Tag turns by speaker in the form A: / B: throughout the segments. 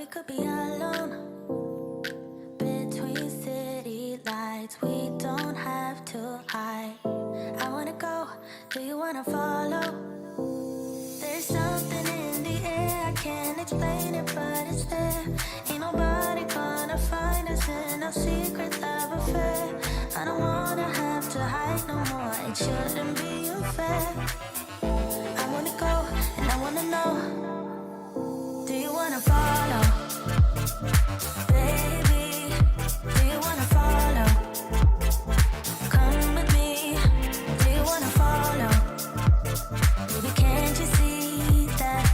A: we could be alone between city lights. We don't have to hide. I wanna go, do you wanna follow? There's something in the air, I can't explain it, but it's there. Ain't nobody gonna find us in our secret love affair. I don't wanna have to hide no more, it shouldn't be unfair. I wanna go, and I wanna know, do you wanna follow? Baby, do you wanna follow? Come with me, do you wanna follow? Baby, can't you see that?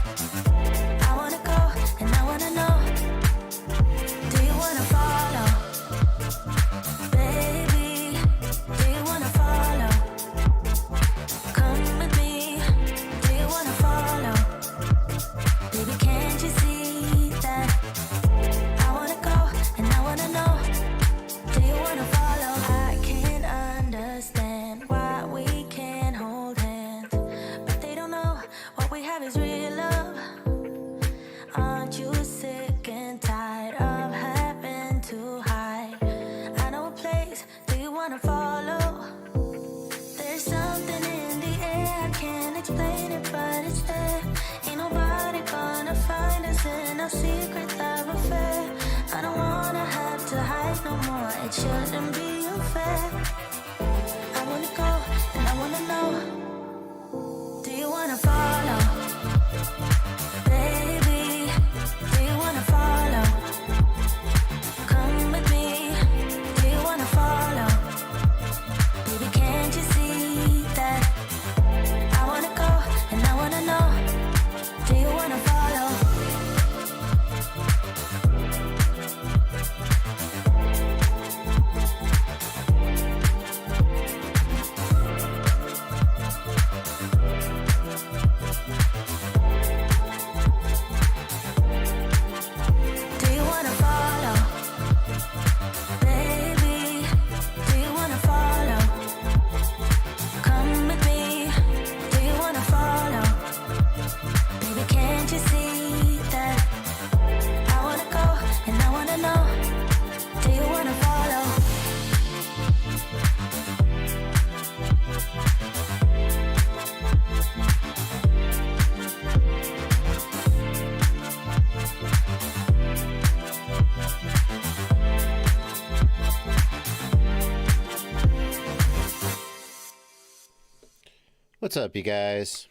A: I wanna go, and I wanna know, do you wanna follow? Baby, do you wanna follow? Come with me, do you wanna follow? Baby, can't you see that? I wanna go, and I wanna know, do you wanna follow? I can't understand why we can't hold hands, but they don't know what we have is real love. Aren't you sick and tired of having to hide? I know a place, do you wanna follow? There's something in the air, I can't explain it, but it's there. Ain't nobody gonna find us in our secret love affair. I don't wanna have to hide no more, it shouldn't be unfair. I wanna go, and I wanna know, do you wanna follow? Baby, do you wanna follow? Come with me, do you wanna follow? Baby, can't you see that? I wanna go, and I wanna know, do you wanna follow? Do you wanna follow? Baby, do you wanna follow? Come with me, do you wanna follow? Baby, can't you see that? I wanna go, and I wanna know, do you wanna follow?
B: What's up, you guys?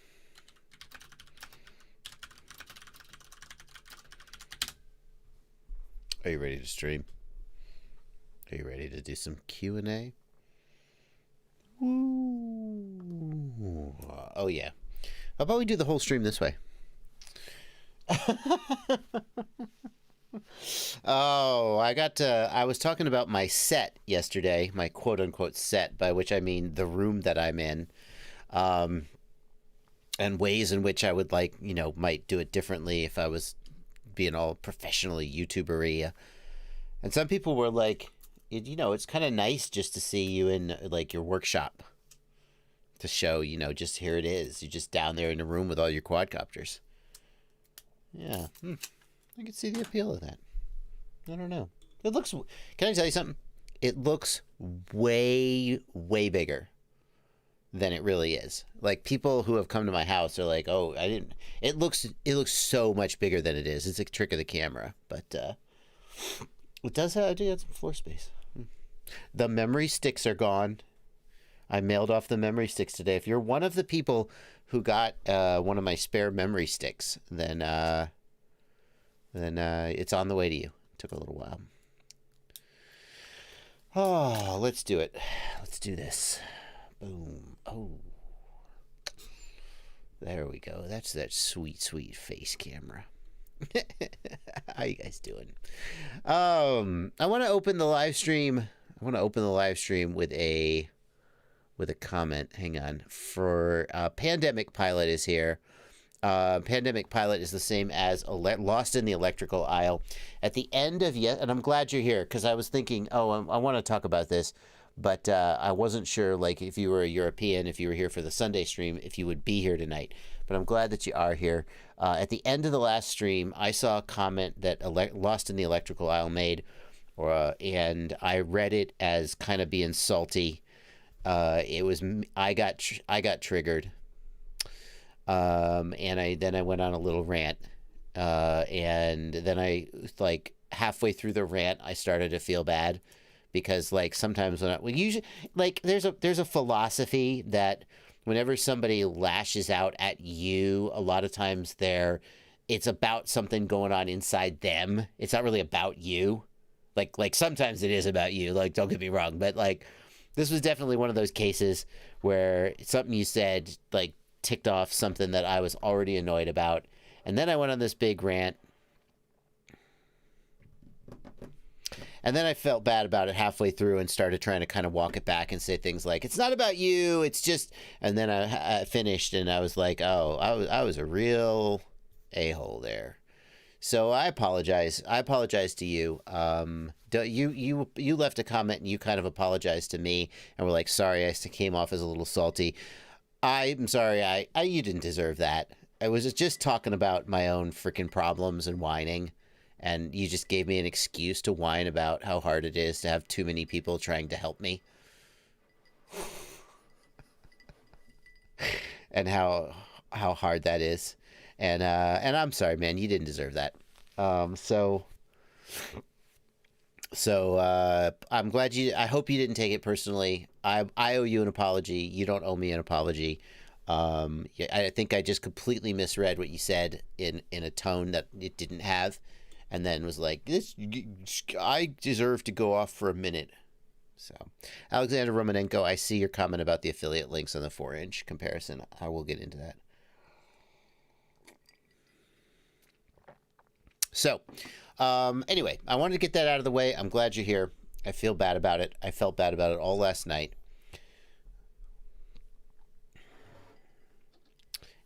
B: Are you ready to stream? Are you ready to do some Q&A? Woo. Oh, yeah. How about we do the whole stream this way? Oh, I was talking about my set yesterday, my quote-unquote set, by which I mean the room that I'm in. And ways in which I would might do it differently if I was being all professionally YouTuber-y. And some people were like, it's kind of nice just to see you in like your workshop to show, just here it is. You're just down there in a room with all your quadcopters. Yeah. I can see the appeal of that. I don't know. It looks, can I tell you something? It looks way, way bigger than it really is. Like, people who have come to my house are like, oh, it looks so much bigger than it is. It's a trick of the camera, but it does have some floor space. The memory sticks are gone. I mailed off the memory sticks today. If you're one of the people who got one of my spare memory sticks, then it's on the way to you. It took a little while. Oh, let's do it. Let's do this. Boom. Oh. There we go. That's that sweet, sweet face camera. How you guys doing? I want to open the live stream. I want to open the live stream with a comment. Hang on. For Pandemic Pilot is here. Pandemic Pilot is the same as Lost in the Electrical Aisle. At the end of and I'm glad you're here, because I was thinking, I want to talk about this. but I wasn't sure, like, if you were a European, if you were here for the Sunday stream, if you would be here tonight. But I'm glad that you are here. At the end of the last stream, I saw a comment that Lost in the Electrical Aisle made, and I read it as kind of being salty. It was I got triggered, and then I went on a little rant, and then I, like, halfway through the rant, I started to feel bad. Because, like, sometimes when usually, like, there's a philosophy that whenever somebody lashes out at you, a lot of times it's about something going on inside them. It's not really about you. Like sometimes it is about you. Like, don't get me wrong, but, like, this was definitely one of those cases where something you said, like, ticked off something that I was already annoyed about, and then I went on this big rant. And then I felt bad about it halfway through and started trying to kind of walk it back and say things like, it's not about you, it's just... And then I finished and I was like, oh, I was a real a-hole there. So I apologize. I apologize to you. You left a comment and you kind of apologized to me and were like, sorry, I came off as a little salty. I'm sorry, you didn't deserve that. I was just talking about my own freaking problems and whining. And you just gave me an excuse to whine about how hard it is to have too many people trying to help me. And how hard that is. And I'm sorry, man, you didn't deserve that. So I'm glad I hope you didn't take it personally. I owe you an apology. You don't owe me an apology. I think I just completely misread what you said in a tone that it didn't have. And then was like, I deserve to go off for a minute. So, Alexander Romanenko, I see your comment about the affiliate links on the 4-inch comparison. I will get into that. So, anyway, I wanted to get that out of the way. I'm glad you're here. I feel bad about it. I felt bad about it all last night.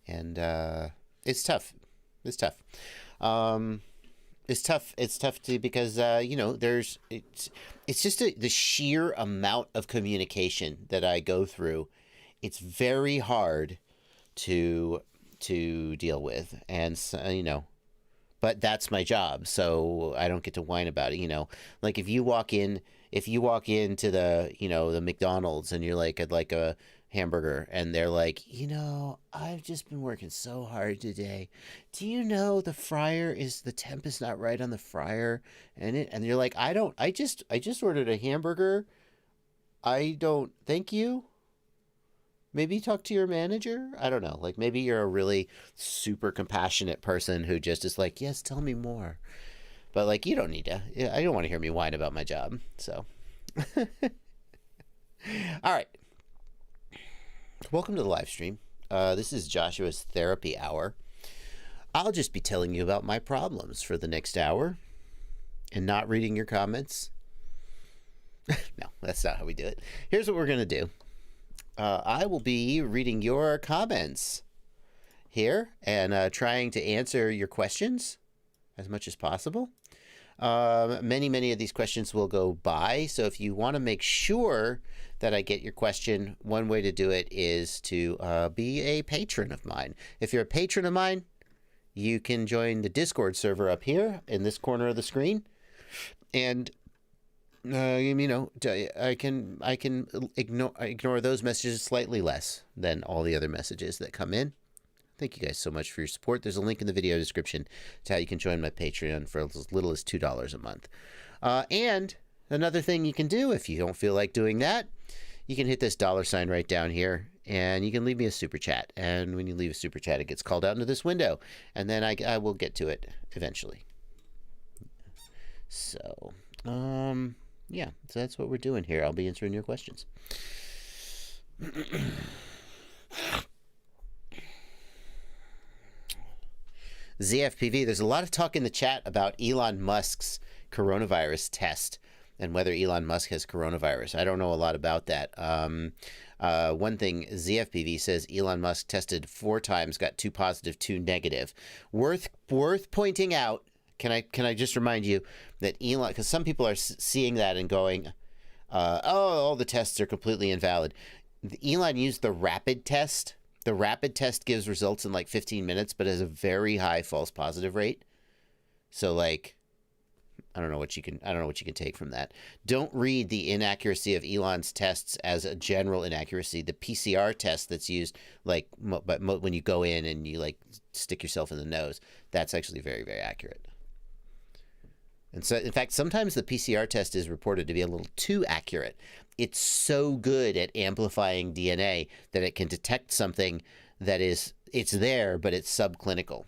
B: And it's tough. It's tough. It's tough to, because it's just the sheer amount of communication that I go through. It's very hard to deal with, and so, but that's my job, so I don't get to whine about it. Like if you walk into the the McDonald's and you're like, I'd like a hamburger, and they're like, I've just been working so hard today. Do you know the temp is not right on the fryer? And you're like, I just ordered a hamburger. I don't, thank you. Maybe talk to your manager. I don't know. Like, maybe you're a really super compassionate person who just is like, yes, tell me more. But, like, you don't need to. I don't want to hear me whine about my job. So, all right. Welcome to the live stream. This is Joshua's Therapy Hour. I'll just be telling you about my problems for the next hour and not reading your comments. No, that's not how we do it. Here's what we're going to do. I will be reading your comments here and trying to answer your questions as much as possible. Many of these questions will go by, so if you want to make sure that I get your question, one way to do it is to be a patron of mine. If you're a patron of mine, you can join the Discord server up here in this corner of the screen, and I can ignore those messages slightly less than all the other messages that come in. Thank you guys so much for your support. There's a link in the video description to how you can join my Patreon for as little as $2 a month. And another thing you can do, if you don't feel like doing that, you can hit this $ right down here, and you can leave me a super chat. And when you leave a super chat, it gets called out into this window, and then I will get to it eventually. So, yeah, so that's what we're doing here. I'll be answering your questions. ZFPV, there's a lot of talk in the chat about Elon Musk's coronavirus test and whether Elon Musk has coronavirus. I don't know a lot about that. One thing, ZFPV says Elon Musk tested 4 times, got 2 positive, 2 negative. Worth pointing out, can I just remind you that Elon, because some people are seeing that and going, all the tests are completely invalid. Elon used the rapid test. The rapid test gives results in like 15 minutes, but has a very high false positive rate. So like, I don't know what you can take from that. Don't read the inaccuracy of Elon's tests as a general inaccuracy. The PCR test that's used, like, when you go in and you like stick yourself in the nose, that's actually very, very accurate. And so, in fact, sometimes the PCR test is reported to be a little too accurate. It's so good at amplifying DNA that it can detect something that it's there, but it's subclinical.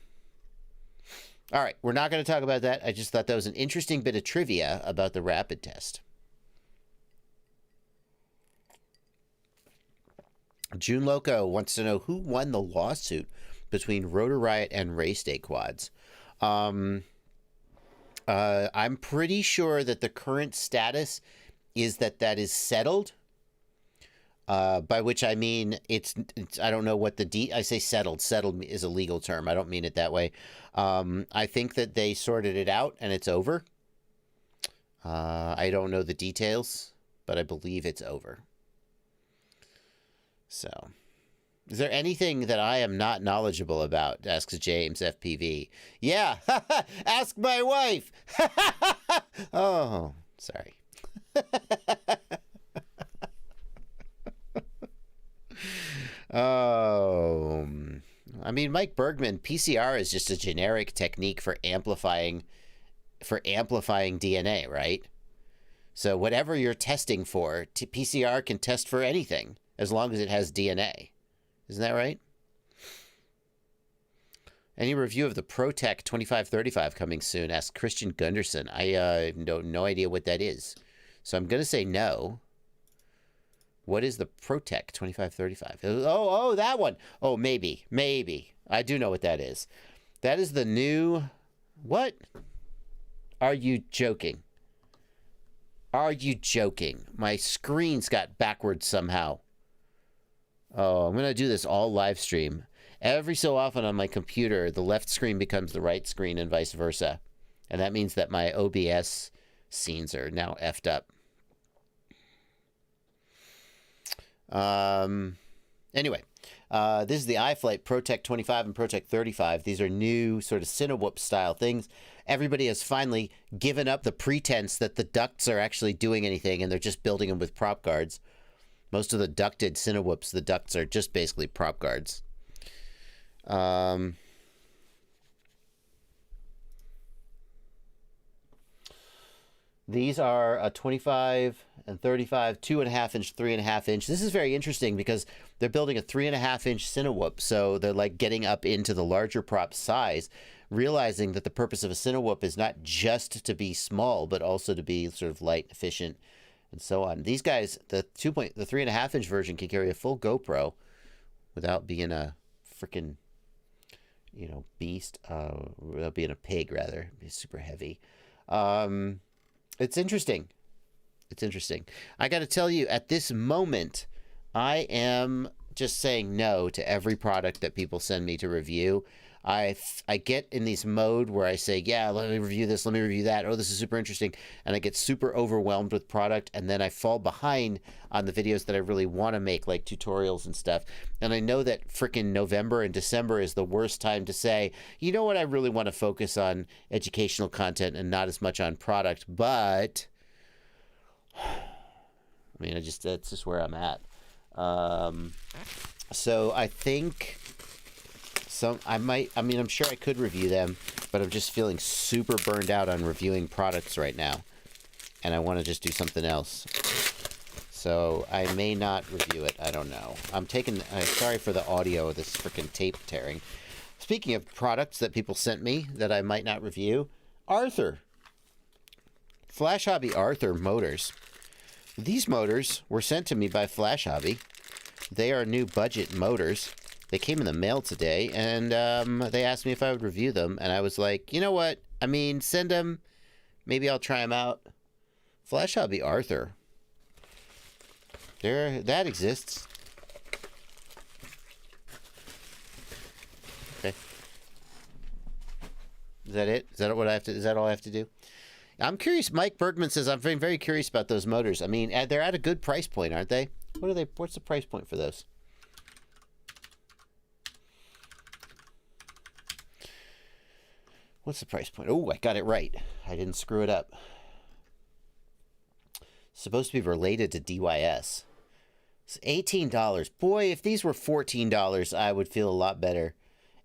B: All right, we're not going to talk about that. I just thought that was an interesting bit of trivia about the rapid test. June Loco wants to know who won the lawsuit between Rotor Riot and Race Day Quads. I'm pretty sure that the current status is that is settled. By which I mean it's I don't know what I say settled. Settled is a legal term. I don't mean it that way. I think that they sorted it out and it's over. I don't know the details, but I believe it's over. So, is there anything that I am not knowledgeable about? Asks James FPV. Yeah, ask my wife. Oh, sorry. Oh, I mean, Mike Bergman, PCR is just a generic technique for amplifying DNA, right? So whatever you're testing for, PCR can test for anything as long as it has DNA. Isn't that right? Any review of the ProTech 2535 coming soon? Asked Christian Gunderson. I have no idea what that is. So I'm going to say no. What is the ProTech 2535? Oh, that one. Oh, maybe. I do know what that is. That is the new... What? Are you joking? Are you joking? My screen's got backwards somehow. Oh, I'm going to do this all live stream. Every so often on my computer, the left screen becomes the right screen and vice versa. And that means that my OBS scenes are now effed up. Anyway, this is the iFlight ProTech 25 and ProTech 35. These are new sort of Cinewhoop style things. Everybody has finally given up the pretense that the ducts are actually doing anything and they're just building them with prop guards. Most of the ducted Cinewhoops, the ducts are just basically prop guards. These are a 25 and 35, 2.5 inch, 3.5 inch. This is very interesting because they're building a 3.5 inch Cinewhoop. So they're like getting up into the larger prop size, realizing that the purpose of a Cinewhoop is not just to be small, but also to be sort of light, efficient, and so on. These guys, the 3.5 inch version can carry a full GoPro without being a freaking, beast, without being a pig, rather. It'd be super heavy. It's interesting. It's interesting. I got to tell you, at this moment, I am just saying no to every product that people send me to review. I get in this mode where I say, yeah, let me review this, let me review that. Oh, this is super interesting. And I get super overwhelmed with product. And then I fall behind on the videos that I really want to make, like tutorials and stuff. And I know that freaking November and December is the worst time to say, you know what, I really want to focus on educational content and not as much on product. But, I mean, that's just where I'm at. So I think... I'm sure I could review them, but I'm just feeling super burned out on reviewing products right now. And I want to just do something else. So I may not review it. I don't know. Sorry for the audio of this freaking tape tearing. Speaking of products that people sent me that I might not review, Arthur. Flash Hobby Arthur motors. These motors were sent to me by Flash Hobby. They are new budget motors. They came in the mail today, and they asked me if I would review them, and I was like, you know what? I mean, send them. Maybe I'll try them out. Flash Hobby Arthur. That exists. Okay. Is that it? Is that all I have to do? I'm curious. Mike Bergman says, I'm very, very curious about those motors. I mean, they're at a good price point, aren't they? What are they? What's the price point for those? What's the price point? Oh, I got it right. I didn't screw it up. Supposed to be related to DYS. It's $18. Boy, if these were $14, I would feel a lot better.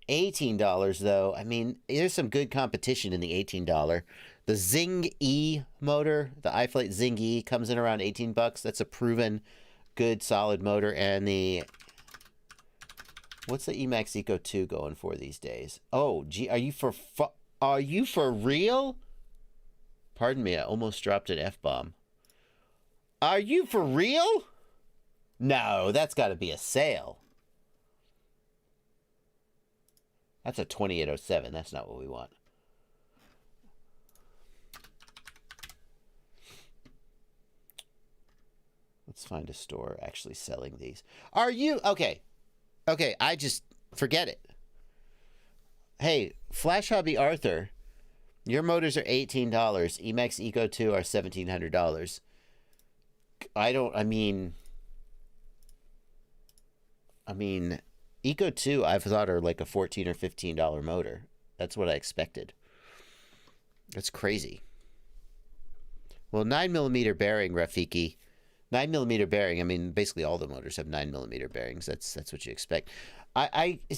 B: $18 though. I mean, there's some good competition in the $18. The Zing E motor, the iFlight Zing E, comes in around $18. That's a proven good solid motor. And the what's the Emax Eco 2 going for these days? Oh, gee, are you for real? Pardon me, I almost dropped an F-bomb. Are you for real? No, that's got to be a sale. That's a 2807. That's not what we want. Let's find a store actually selling these. Are you? Okay. Okay, I just forget it. Hey, Flash Hobby Arthur, your motors are $18. Emax Eco 2 are $1,700. I mean, Eco 2, I've thought are like a $14 or $15 motor. That's what I expected. That's crazy. Well, 9mm bearing, Rafiki. 9mm bearing, I mean, basically all the motors have 9mm bearings. That's what you expect.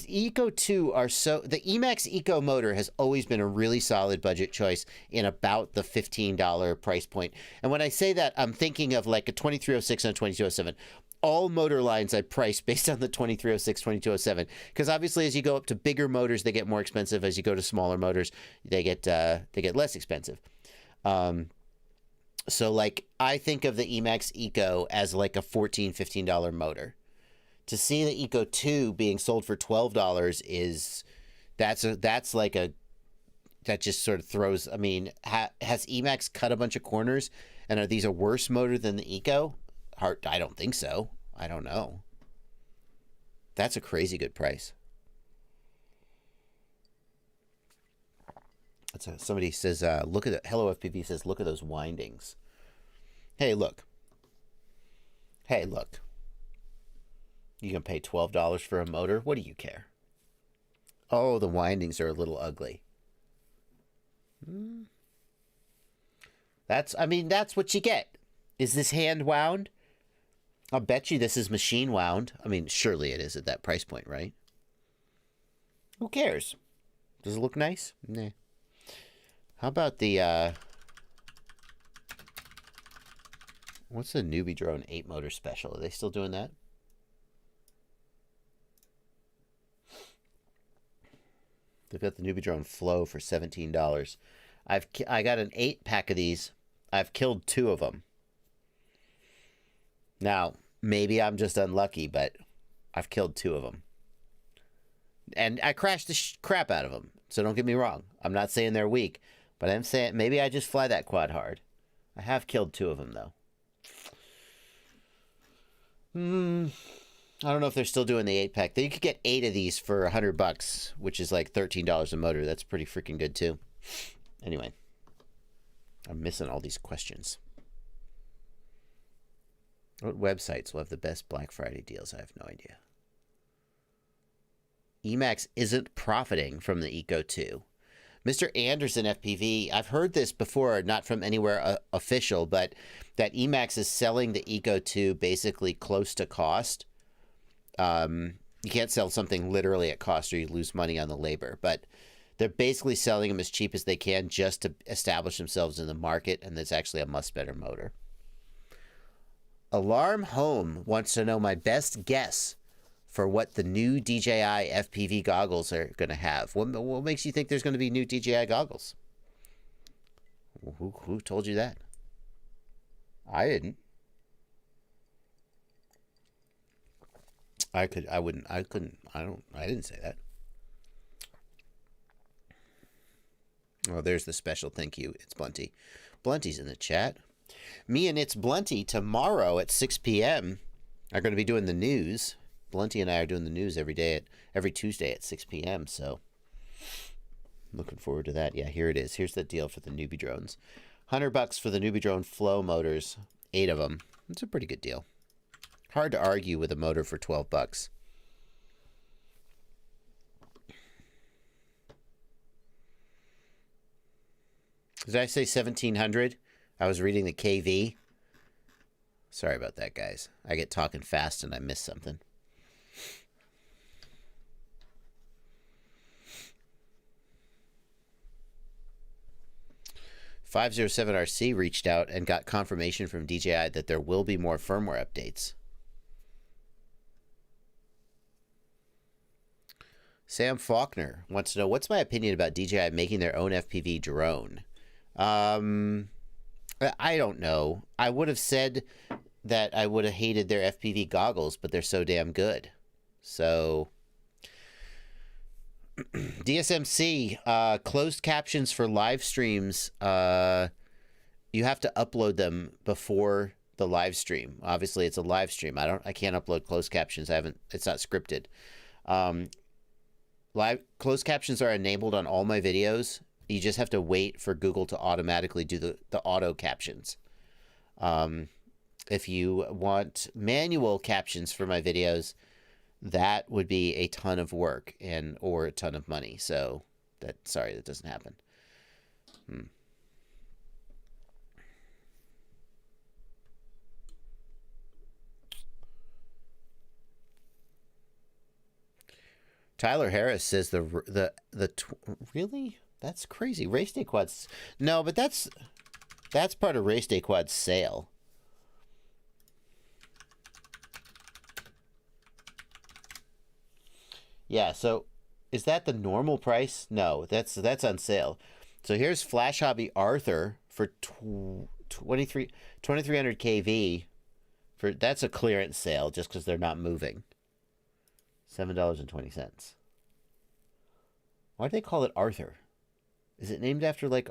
B: Eco 2 are so... The Emax Eco motor has always been a really solid budget choice in about the $15 price point. And when I say that, I'm thinking of like a 2306 and a 2207. All motor lines I price based on the 2306, 2207. Because obviously as you go up to bigger motors, they get more expensive. As you go to smaller motors, they get less expensive. So like I think of the Emax Eco as like a $14, $15 motor. To see the Eco 2 being sold for $12 is that just sort of throws. I mean, has Emax cut a bunch of corners, and are these a worse motor than the Eco? I don't think so. I don't know. That's a crazy good price. Somebody says, look at it. Hello FPV says, look at those windings. Hey, look. Hey, look. You can pay $12 for a motor. What do you care? Oh, the windings are a little ugly. That's what you get. Is this hand wound? I'll bet you this is machine wound. I mean, surely it is at that price point, right? Who cares? Does it look nice? Nah. How about the, what's the Newbie Drone 8 motor special? Are they still doing that? They've got the Newbie Drone Flow for $17. I got an 8-pack of these. I've killed 2 of them. Now, maybe I'm just unlucky, but I've killed 2 of them. And I crashed the crap out of them. So don't get me wrong. I'm not saying they're weak, but I'm saying maybe I just fly that quad hard. I have killed 2 of them, though. I don't know if they're still doing the 8-pack. You could get 8 of these for $100, which is like $13 a motor. That's pretty freaking good, too. Anyway, I'm missing all these questions. What websites will have the best Black Friday deals? I have no idea. Emax isn't profiting from the Eco 2. Mr. Anderson FPV, I've heard this before, not from anywhere official, but that Emax is selling the Eco 2 basically close to cost. You can't sell something literally at cost or you lose money on the labor, but they're basically selling them as cheap as they can just to establish themselves in the market, and it's actually a much better motor. Alarm Home wants to know my best guess for what the new DJI FPV goggles are going to have. What makes you think there's going to be new DJI goggles? Who told you that? I didn't. I didn't say that. Oh, there's the special thank you. It's Blunty. Blunty's in the chat. Me and It's Blunty tomorrow at 6 p.m. are going to be doing the news. Blunty and I are doing the news every Tuesday at 6 p.m. So looking forward to that. Yeah, here it is. Here's the deal for the Newbie drones. $100 for the Newbie Drone Flow motors, 8 of them. It's a pretty good deal. Hard to argue with a motor for $12. Did I say 1700? I was reading the KV. Sorry about that, guys. I get talking fast and I miss something. .507RC reached out and got confirmation from DJI that there will be more firmware updates. Sam Faulkner wants to know, what's my opinion about DJI making their own FPV drone? I don't know. I would have said that I would have hated their FPV goggles, but they're so damn good. So... DSMC, closed captions for live streams, you have to upload them before the live stream. Obviously, it's a live stream. I can't upload closed captions. It's not scripted. Closed captions are enabled on all my videos. You just have to wait for Google to automatically do the auto captions. If you want manual captions for my videos, that would be a ton of work or a ton of money. So sorry, that doesn't happen. Tyler Harris says really? That's crazy. Race Day Quads. No, but that's part of Race Day Quad's sale. Yeah, so is that the normal price? No, that's on sale. So here's Flash Hobby Arthur for 2300 kV. That's a clearance sale just because they're not moving. $7.20. Why do they call it Arthur? Is it named after like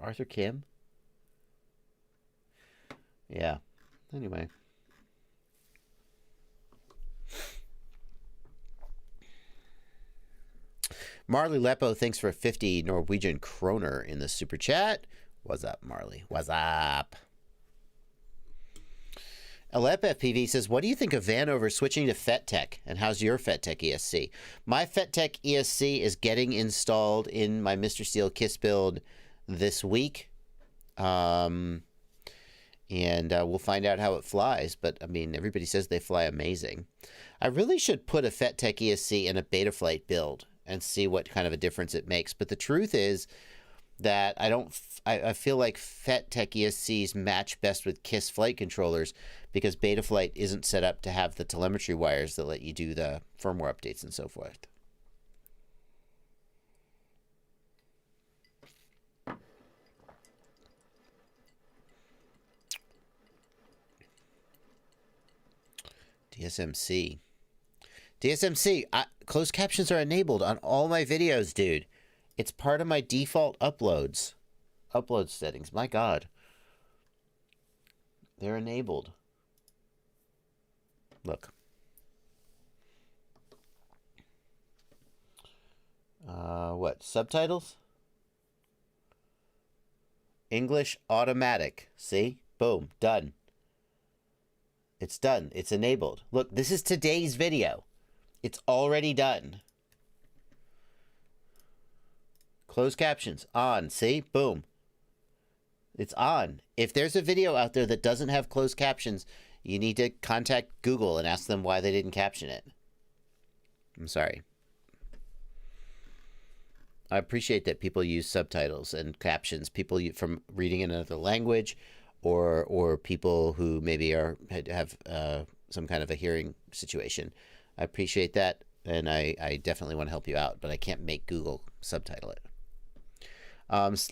B: Arthur Kim? Yeah. Anyway. Marley Lepo, thanks for 50 Norwegian kroner in the super chat. What's up, Marley? What's up? Alep FPV says, what do you think of Vanover switching to FetTech? And how's your FetTech ESC? My FetTech ESC is getting installed in my Mr. Steel Kiss build this week. And we'll find out how it flies. But, I mean, everybody says they fly amazing. I really should put a FetTech ESC in a Betaflight build and see what kind of a difference it makes. But the truth is that I feel like FetTech ESCs match best with KISS flight controllers because Betaflight isn't set up to have the telemetry wires that let you do the firmware updates and so forth. DSMC. Closed captions are enabled on all my videos, dude. It's part of my default upload settings. My God. They're enabled. Look. What? Subtitles? English automatic. See? Boom. Done. It's done. It's enabled. Look, this is today's video. It's already done. Closed captions. On. See? Boom. It's on. If there's a video out there that doesn't have closed captions, you need to contact Google and ask them why they didn't caption it. I'm sorry. I appreciate that people use subtitles and captions. People from reading in another language, or people who maybe have some kind of a hearing situation. I appreciate that, and I definitely want to help you out, but I can't make Google subtitle it.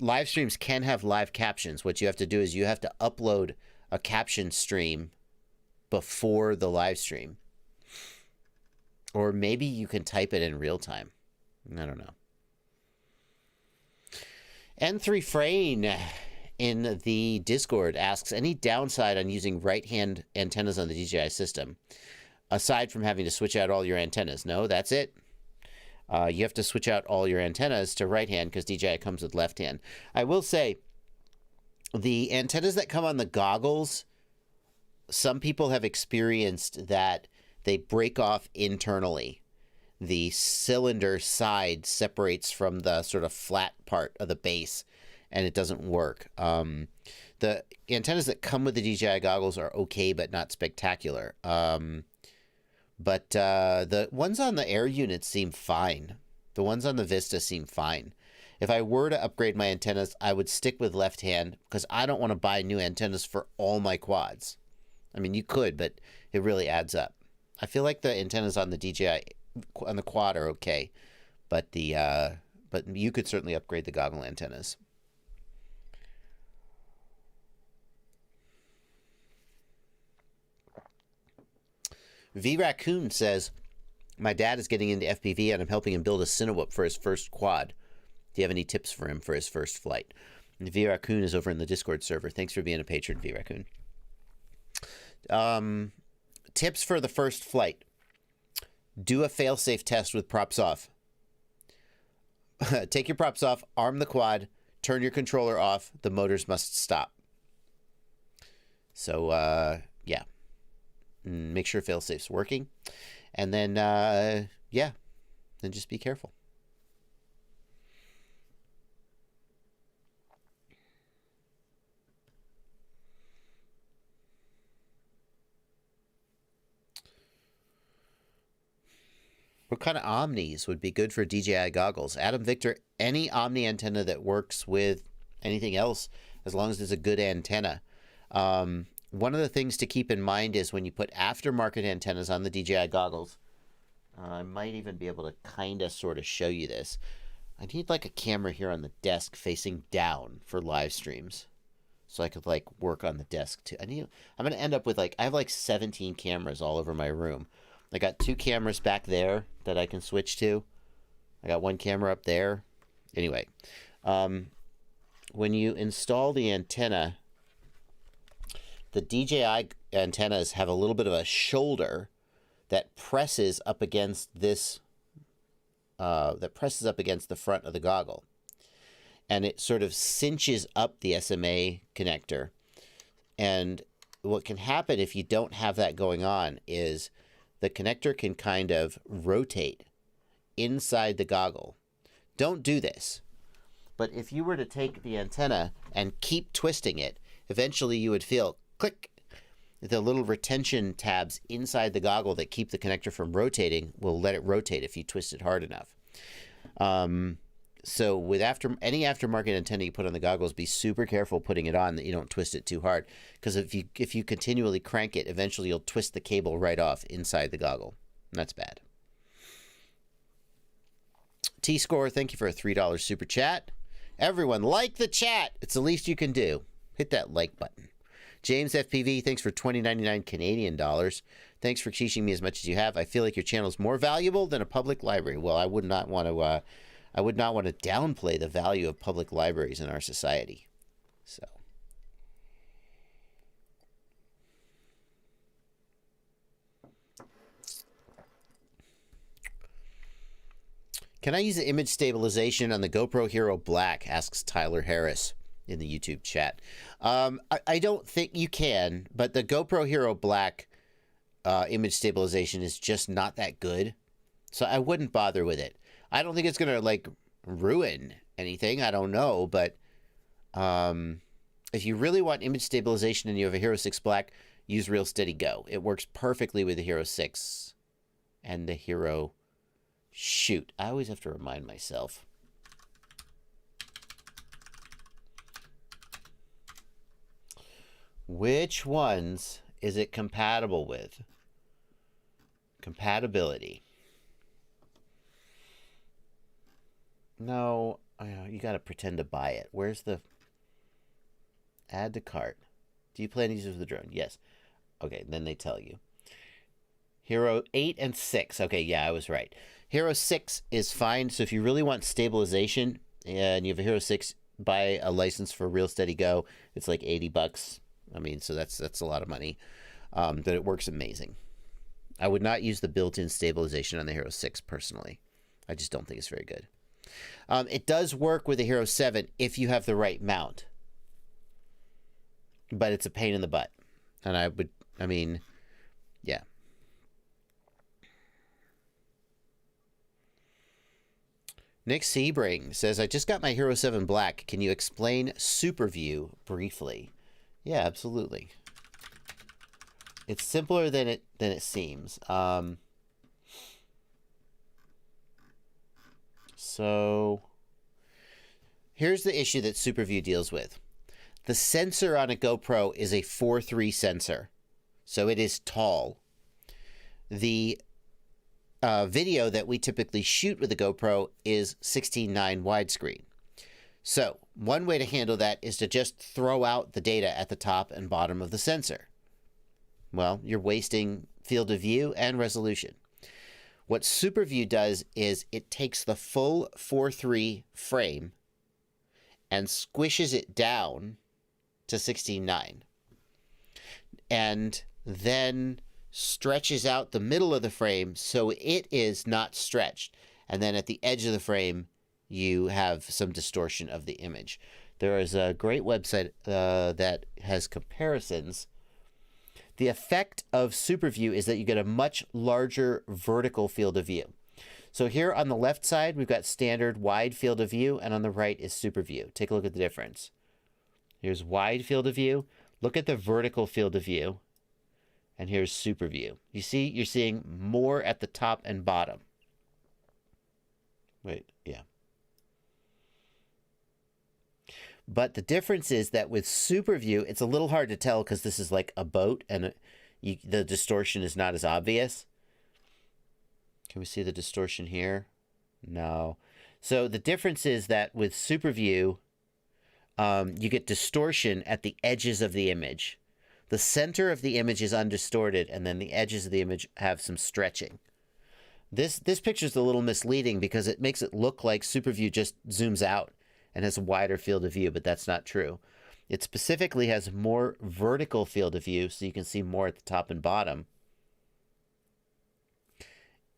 B: Live streams can have live captions. What you have to do is you have to upload a caption stream before the live stream. Or maybe you can type it in real time. I don't know. N3 Frayne in the Discord asks, any downside on using right-hand antennas on the DJI system? Aside from having to switch out all your antennas. No, that's it. You have to switch out all your antennas to right hand because DJI comes with left hand. I will say The antennas that come on the goggles, some people have experienced that they break off internally. The cylinder side separates from the sort of flat part of the base, and it doesn't work. The antennas that come with the DJI goggles are okay, but not spectacular. But the ones on the Air units seem fine. The ones on the Vista seem fine. If I were to upgrade my antennas, I would stick with left hand because I don't want to buy new antennas for all my quads. I mean, you could, but it really adds up. I feel like the antennas on the DJI on the quad are okay, but but you could certainly upgrade the goggle antennas. V Raccoon says, my dad is getting into FPV and I'm helping him build a Cinewhoop for his first quad. Do you have any tips for him for his first flight? And V Raccoon is over in the Discord server. Thanks for being a patron, V Raccoon. Tips for the first flight. Do a fail-safe test with props off. Take your props off, arm the quad, turn your controller off. The motors must stop. So, yeah. Make sure fail-safe's working. And then, yeah, then just be careful. What kind of omnis would be good for DJI goggles? Adam Victor, any omni antenna that works with anything else, as long as it's a good antenna. One of the things to keep in mind is when you put aftermarket antennas on the DJI goggles, I might even be able to kind of sort of show you this. I need like a camera here on the desk facing down for live streams. So I could like work on the desk too. I'm going to end up with like, I have like 17 cameras all over my room. I got 2 cameras back there that I can switch to. I got 1 camera up there. Anyway, when you install the antenna, the DJI antennas have a little bit of a shoulder that presses up against this, the front of the goggle. And it sort of cinches up the SMA connector. And what can happen if you don't have that going on is the connector can kind of rotate inside the goggle. Don't do this. But if you were to take the antenna and keep twisting it, eventually you would feel click. The little retention tabs inside the goggle that keep the connector from rotating will let it rotate if you twist it hard enough. So with any aftermarket antenna you put on the goggles, be super careful putting it on that you don't twist it too hard. Because if you continually crank it, eventually you'll twist the cable right off inside the goggle. And that's bad. T-Score, thank you for a $3 super chat. Everyone, like the chat. It's the least you can do. Hit that like button. James FPV, thanks for $20.99 Canadian dollars. Thanks for teaching me as much as you have. I feel like your channel is more valuable than a public library. Well, I would not want to downplay the value of public libraries in our society. So, can I use the image stabilization on the GoPro Hero Black? Asks Tyler Harris in the YouTube chat. I don't think you can, but the GoPro Hero Black image stabilization is just not that good. So I wouldn't bother with it. I don't think it's going to like ruin anything. I don't know. But if you really want image stabilization and you have a Hero 6 Black, use Real Steady Go. It works perfectly with the Hero 6 and the Hero... Shoot, I always have to remind myself. Which ones is it compatible with? Compatibility. No, you got to pretend to buy it. Where's the... Add to cart. Do you plan to use it with the drone? Yes. Okay, then they tell you. Hero 8 and 6. Okay, yeah, I was right. Hero 6 is fine. So if you really want stabilization and you have a Hero 6, buy a license for Real Steady Go. It's like $80. I mean, so that's a lot of money. But it works amazing. I would not use the built-in stabilization on the Hero 6 personally. I just don't think it's very good. It does work with the Hero 7 if you have the right mount. but it's a pain in the butt. And yeah. Nick Sebring says, I just got my Hero 7 Black. Can you explain SuperView briefly? Yeah, absolutely. It's simpler than it seems. So here's the issue that SuperView deals with. The sensor on a GoPro is a 4:3 sensor, so it is tall. The video that we typically shoot with a GoPro is 16:9 widescreen. So one way to handle that is to just throw out the data at the top and bottom of the sensor. Well, you're wasting field of view and resolution. What SuperView does is it takes the full 4:3 frame and squishes it down to 16:9 and then stretches out the middle of the frame so it is not stretched. And then at the edge of the frame, you have some distortion of the image. There is a great website that has comparisons. The effect of SuperView is that you get a much larger vertical field of view. So here on the left side, we've got standard wide field of view, and on the right is SuperView. Take a look at the difference. Here's wide field of view. Look at the vertical field of view. And here's SuperView. You see, you're seeing more at the top and bottom. Wait, yeah. But the difference is that with SuperView, it's a little hard to tell because this is like a boat and the distortion is not as obvious. Can we see the distortion here? No. So the difference is that with SuperView, you get distortion at the edges of the image. The center of the image is undistorted, and then the edges of the image have some stretching. This picture is a little misleading because it makes it look like SuperView just zooms out and has a wider field of view, but that's not true. It specifically has more vertical field of view, so you can see more at the top and bottom.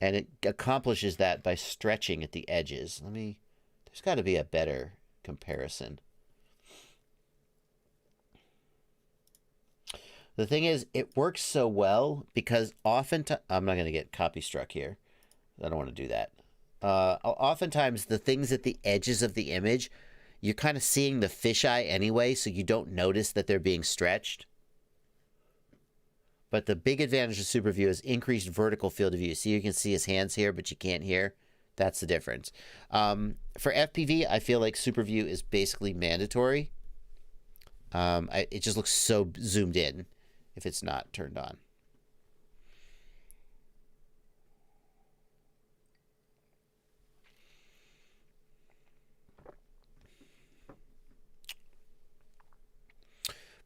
B: And it accomplishes that by stretching at the edges. There's got to be a better comparison. The thing is, it works so well because oftentimes, I'm not going to get copy struck here. I don't want to do that. Oftentimes, the things at the edges of the image, you're kind of seeing the fisheye anyway, so you don't notice that they're being stretched. But the big advantage of SuperView is increased vertical field of view. See, you can see his hands here, but you can't hear. That's the difference. For FPV, I feel like SuperView is basically mandatory. It just looks so zoomed in if it's not turned on.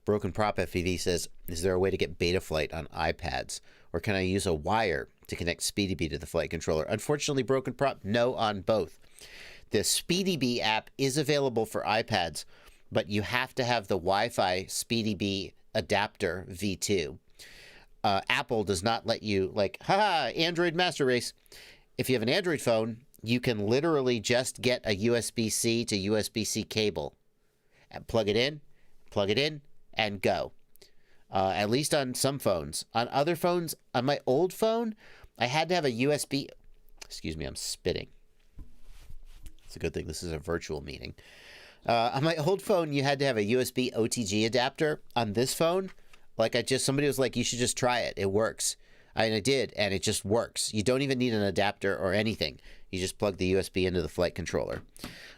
B: Broken Prop FPV says, is there a way to get Betaflight on iPads? Or can I use a wire to connect SpeedyBee to the flight controller? Unfortunately, Broken Prop, no on both. The SpeedyBee app is available for iPads, but you have to have the Wi-Fi SpeedyBee adapter V2. Apple does not let you, Android master race. If you have an Android phone, you can literally just get a USB-C to USB-C cable. And plug it in, and go. At least on some phones. On other phones, on my old phone, I had to have a USB... Excuse me, I'm spitting. It's a good thing this is a virtual meeting. On my old phone, you had to have a USB OTG adapter. On this phone, somebody was like, you should just try it. It works. And I did, and it just works. You don't even need an adapter or anything. You just plug the USB into the flight controller.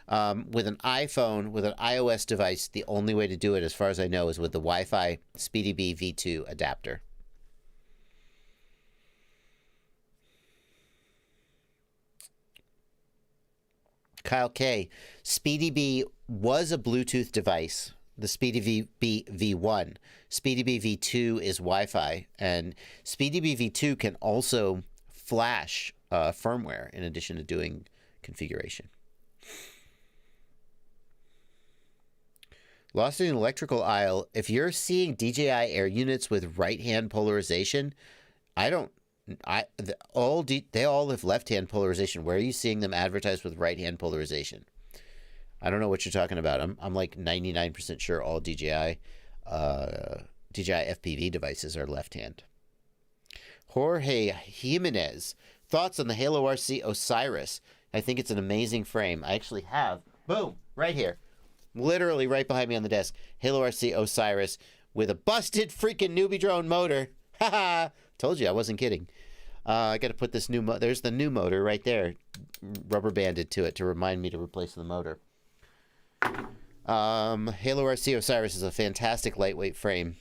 B: With an iPhone, with an iOS device, the only way to do it, as far as I know, is with the Wi-Fi SpeedyBee V2 adapter. Kyle K. SpeedyBee was a Bluetooth device, the SpeedyBee V1. SpeedyBee V2 is Wi-Fi, and SpeedyBee V2 can also flash firmware in addition to doing configuration. Lost in an electrical aisle. If you're seeing DJI Air units with right-hand polarization, they all have left-hand polarization. Where are you seeing them advertised with right-hand polarization? I don't know what you're talking about. I'm like 99% sure all DJI DJI FPV devices are left-hand. Jorge Jimenez, thoughts on the Halo RC Osiris? I think it's an amazing frame. I actually have, boom, right here, literally right behind me on the desk, Halo RC Osiris with a busted freaking newbie drone motor. Haha, told you I wasn't kidding. I got to put this new there's the new motor right there, rubber banded to it to remind me to replace the motor. Halo RC Osiris is a fantastic lightweight frame.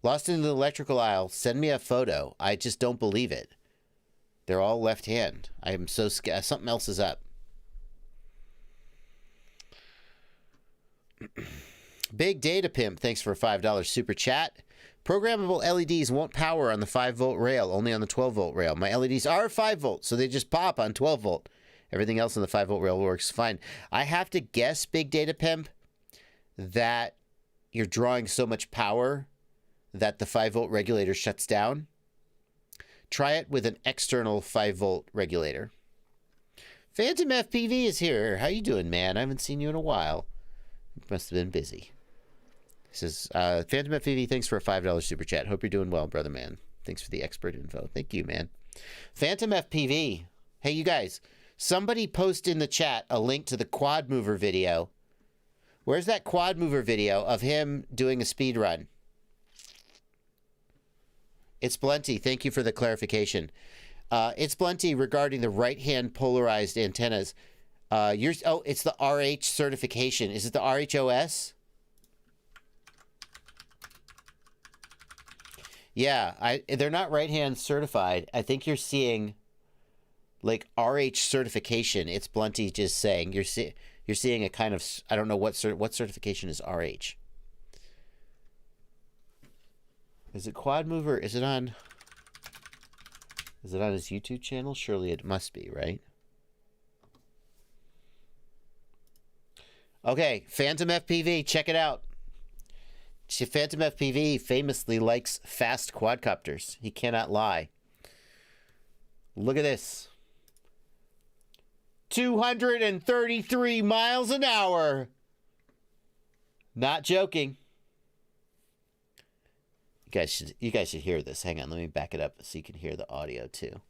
B: Lost in the electrical aisle. Send me a photo. I just don't believe it. They're all left hand. I am so scared. Something else is up. Big Data Pimp, thanks for a $5 super chat. Programmable LEDs won't power on the 5-volt rail, only on the 12-volt rail. My LEDs are 5 volt, so they just pop on 12 volt. Everything else on the 5-volt rail works fine. I have to guess, Big Data Pimp, that you're drawing so much power that the 5-volt regulator shuts down. Try it with an external 5-volt regulator. Phantom FPV is here. How you doing, man? I haven't seen you in a while. Must have been busy. This is Phantom FPV, thanks for a $5 super chat. Hope you're doing well, brother man. Thanks for the expert info. Thank you, man. Phantom FPV. Hey, you guys. Somebody post in the chat a link to the quad mover video. Where's that quad mover video of him doing a speed run? It's Blenty. Thank you for the clarification. It's Blenty regarding the right-hand polarized antennas. It's the RH certification. Is it the RHOS? Yeah, they're not right-hand certified. I think you're seeing like RH certification. It's Blunty just saying you're seeing a kind of, I don't know what certification is RH. Is it Quad Mover? Is it on his YouTube channel? Surely it must be, right? Okay, Phantom FPV, check it out. Phantom FPV famously likes fast quadcopters. He cannot lie. Look at this. 233 miles an hour. Not joking. You guys should hear this. Hang on, let me back it up so you can hear the audio too.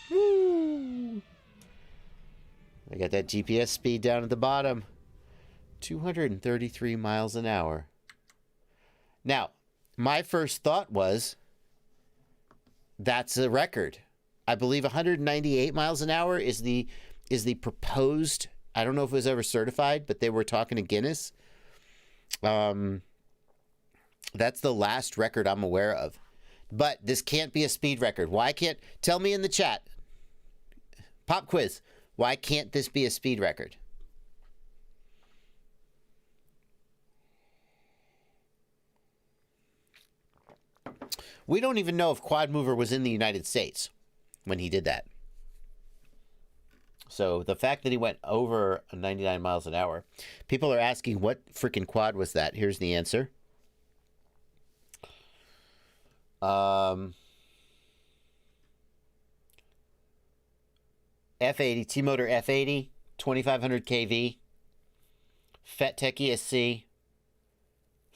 B: Woo! I got that GPS speed down at the bottom. 233 miles an hour. Now, my first thought was, that's a record. I believe 198 miles an hour is the proposed. I don't know if it was ever certified, but they were talking to Guinness. That's the last record I'm aware of. But this can't be a speed record. Why can't? Tell me in the chat. Pop quiz. Why can't this be a speed record? We don't even know if Quad Mover was in the United States when he did that. So the fact that he went over 99 miles an hour, people are asking what freaking quad was that? Here's the answer. F80, T-Motor F80, 2500 kV, FetTech ESC,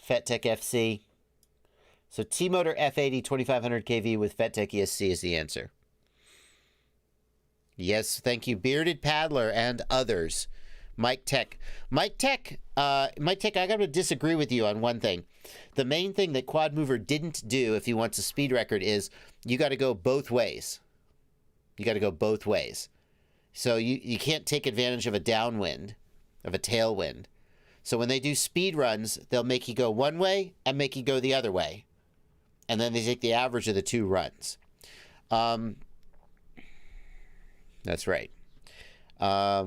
B: FetTech FC. So T-Motor F80, 2500 kV with FetTech ESC is the answer. Yes, thank you, Bearded Paddler and others. Mike Tech, I got to disagree with you on one thing. The main thing that Quad Mover didn't do, if he wants a speed record, is you got to go both ways. You got to go both ways. So you can't take advantage of a downwind, of a tailwind. So when they do speed runs, they'll make you go one way and make you go the other way. And then they take the average of the two runs. That's right. I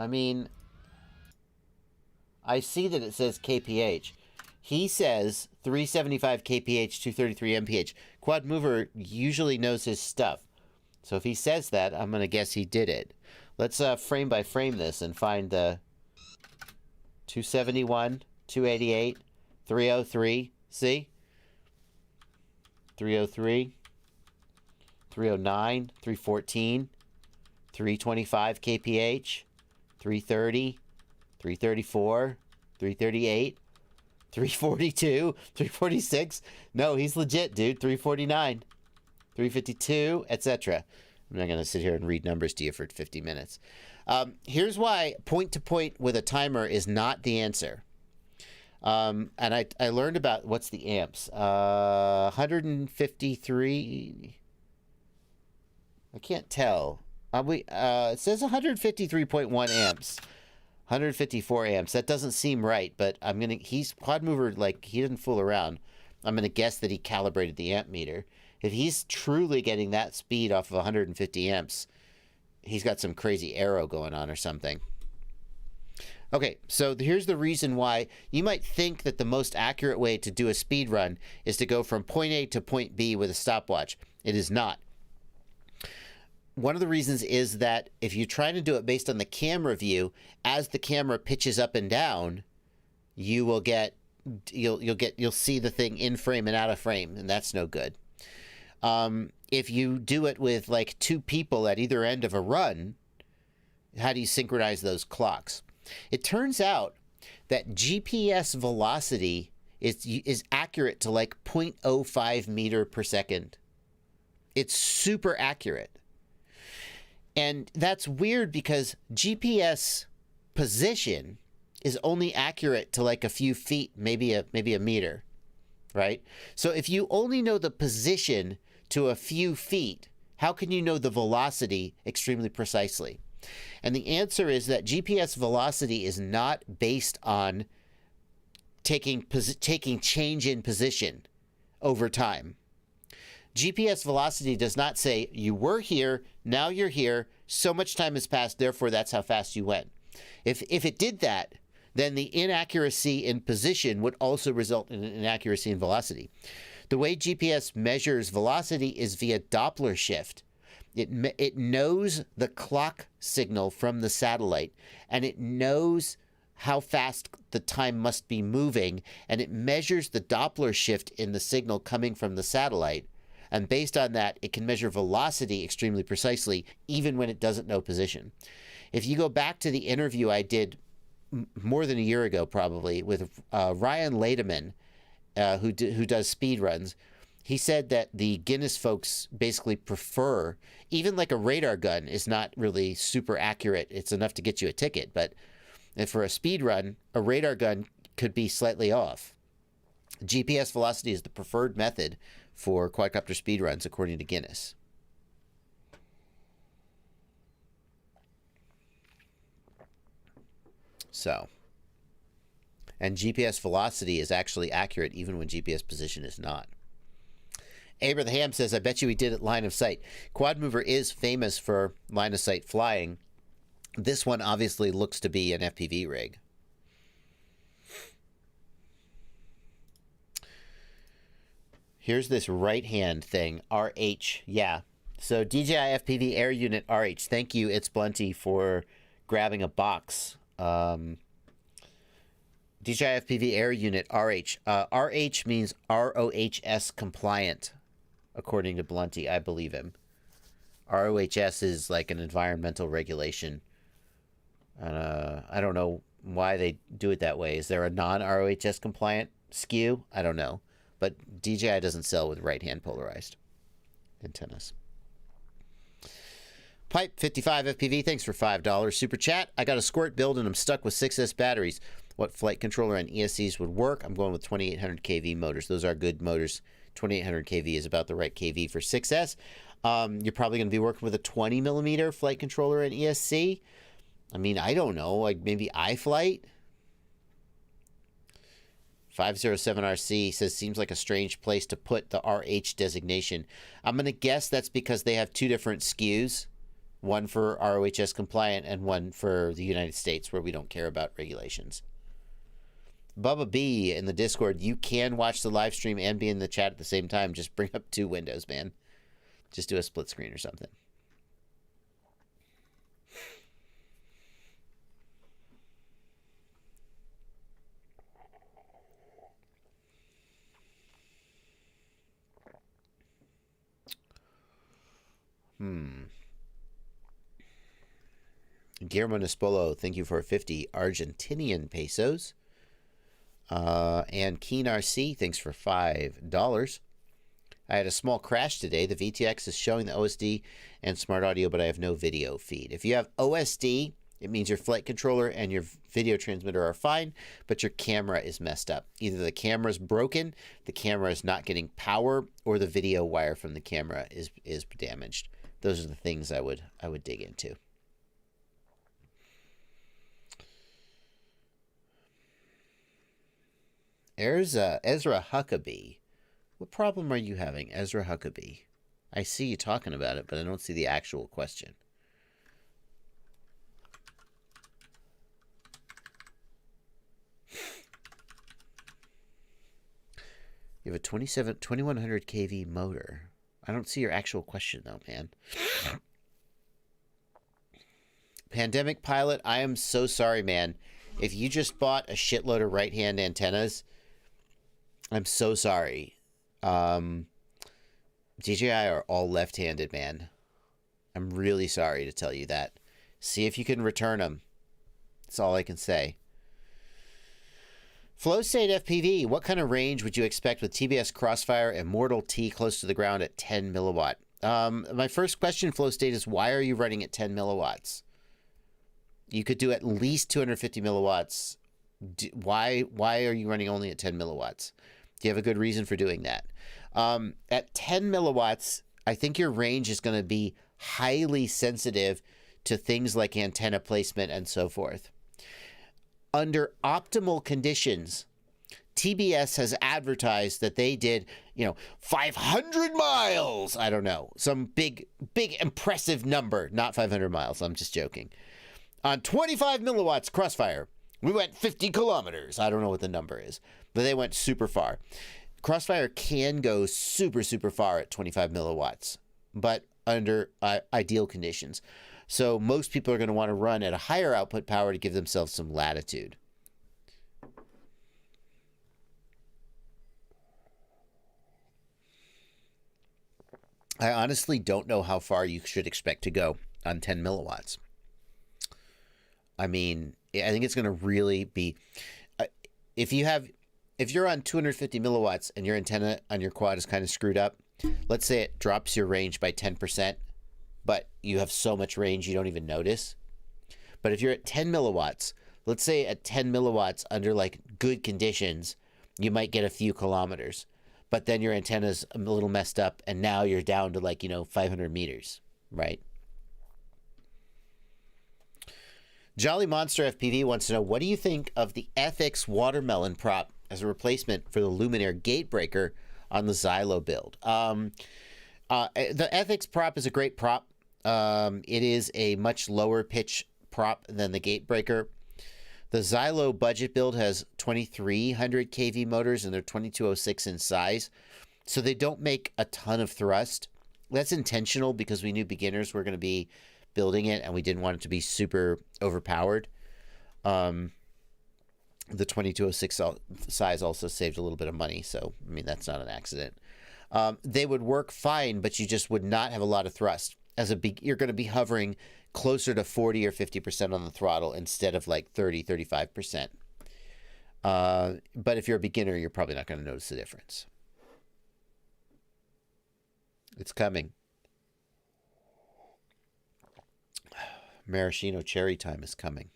B: mean, I see that it says kph. He says 375 kph, 233 mph. Quad Mover usually knows his stuff. So if he says that, I'm going to guess he did it. Let's frame by frame this and find the 271, 288, 303. See? 303, 309, 314, 325 kph, 330, 334, 338, 342, 346. No, he's legit, dude. 349, 352, etc. I'm not going to sit here and read numbers to you for 50 minutes. Here's why point-to-point with a timer is not the answer. And I learned about, what's the amps? 153. I can't tell. It says 153.1 amps. 154 amps. That doesn't seem right, but he's Quad Mover, like, he didn't fool around. I'm going to guess that he calibrated the amp meter. If he's truly getting that speed off of 150 amps, he's got some crazy arrow going on or something. Okay, so here's the reason why you might think that the most accurate way to do a speed run is to go from point A to point B with a stopwatch. It is not. One of the reasons is that if you're trying to do it based on the camera view, as the camera pitches up and down, you'll see the thing in frame and out of frame, and that's no good. If you do it with like two people at either end of a run, how do you synchronize those clocks? It turns out that GPS velocity is accurate to like 0.05 meter per second. It's super accurate. And that's weird because GPS position is only accurate to like a few feet, maybe a meter, right? So if you only know the position to a few feet, how can you know the velocity extremely precisely? And the answer is that GPS velocity is not based on taking change in position over time. GPS velocity does not say you were here, now you're here, so much time has passed, therefore that's how fast you went. If it did that, then the inaccuracy in position would also result in an inaccuracy in velocity. The way GPS measures velocity is via Doppler shift. It knows the clock signal from the satellite, and it knows how fast the time must be moving, and it measures the Doppler shift in the signal coming from the satellite. And based on that, it can measure velocity extremely precisely, even when it doesn't know position. If you go back to the interview I did more than a year ago, probably, with Ryan Lademan, who does speed runs, he said that the Guinness folks basically prefer, even like a radar gun is not really super accurate. It's enough to get you a ticket, but for a speed run, a radar gun could be slightly off. GPS velocity is the preferred method for quadcopter speed runs, according to Guinness. So, and GPS velocity is actually accurate even when GPS position is not. Abraham says, I bet you we did it line of sight. Quad Mover is famous for line of sight flying. This one obviously looks to be an FPV rig. Here's this right hand thing, RH. Yeah. So DJI FPV Air Unit RH. Thank you, It's Blunty, for grabbing a box. DJI FPV Air Unit RH. RH means ROHS compliant, according to Blunty. I believe him. ROHS is like an environmental regulation. I don't know why they do it that way. Is there a non-ROHS compliant SKU? I don't know. But DJI doesn't sell with right-hand polarized antennas. Pipe 55 FPV, thanks for $5. Super chat. I got a Squirt build and I'm stuck with 6S batteries. What flight controller and ESCs would work? I'm going with 2800 kV motors. Those are good motors. 2800 kV is about the right kV for 6S. You're probably going to be working with a 20 millimeter flight controller and ESC. I mean, I don't know, like maybe iFlight. 507RC says, seems like a strange place to put the RH designation. I'm going to guess that's because they have two different SKUs, one for ROHS compliant and one for the United States, where we don't care about regulations. Bubba B in the Discord, you can watch the live stream and be in the chat at the same time. Just bring up two windows, man. Just do a split screen or something. Guillermo Nespolo, thank you for 50 Argentinian pesos. And Keen RC, thanks for $5. I had a small crash today. The VTX is showing the OSD and smart audio, but I have no video feed. If you have OSD, it means your flight controller and your video transmitter are fine, but your camera is messed up. Either the camera is broken, the camera is not getting power, or the video wire from the camera is damaged. Those are the things I would dig into. There's Ezra Huckabee. What problem are you having, Ezra Huckabee? I see you talking about it, but I don't see the actual question. You have a 2100 kV motor. I don't see your actual question, though, man. Pandemic Pilot, I am so sorry, man. If you just bought a shitload of right-hand antennas, I'm so sorry. DJI are all left-handed, man. I'm really sorry to tell you that. See if you can return them. That's all I can say. Flow State FPV, what kind of range would you expect with TBS Crossfire Immortal T close to the ground at 10 milliwatt? My first question, Flow State, is why are you running at 10 milliwatts? You could do at least 250 milliwatts. Why are you running only at 10 milliwatts? Do you have a good reason for doing that? At 10 milliwatts, I think your range is going to be highly sensitive to things like antenna placement and so forth. Under optimal conditions, TBS has advertised that they did, 500 miles. I don't know. Some big, impressive number. Not 500 miles. I'm just joking. On 25 milliwatts Crossfire, we went 50 kilometers. I don't know what the number is, but they went super far. Crossfire can go super, super far at 25 milliwatts, but under ideal conditions. So most people are going to want to run at a higher output power to give themselves some latitude. I honestly don't know how far you should expect to go on 10 milliwatts. I mean, I think it's going to really be... If you're on 250 milliwatts and your antenna on your quad is kind of screwed up, let's say it drops your range by 10%, but you have so much range you don't even notice. But if you're at 10 milliwatts, let's say at 10 milliwatts under like good conditions, you might get a few kilometers. But then your antenna's a little messed up and now you're down to like, 500 meters, right? Jolly Monster FPV wants to know, what do you think of the Ethics watermelon prop as a replacement for the Luminaire gate breaker on the Xylo build? The Ethics prop is a great prop. It is a much lower pitch prop than the gate breaker. The Xylo budget build has 2300 kV motors and they're 2206 in size. So they don't make a ton of thrust. That's intentional because we knew beginners were going to be building it and we didn't want it to be super overpowered. The 2206 size also saved a little bit of money. So, I mean, that's not an accident. They would work fine, but you just would not have a lot of thrust. You're going to be hovering closer to 40 or 50% on the throttle instead of like 30, 35%. But if you're a beginner, you're probably not going to notice the difference. It's coming. Maraschino cherry time is coming.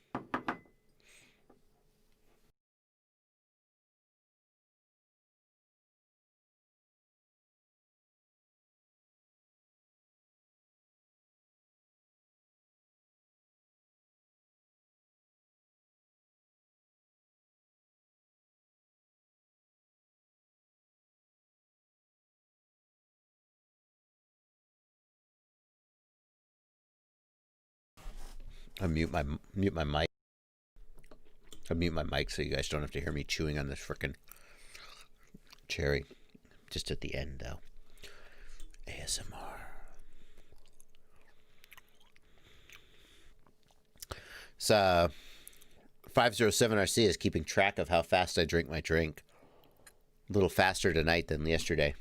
B: I mute my mic. I mute my mic so you guys don't have to hear me chewing on this frickin' cherry. Just at the end, though. ASMR. So, 507RC is keeping track of how fast I drink my drink. A little faster tonight than yesterday.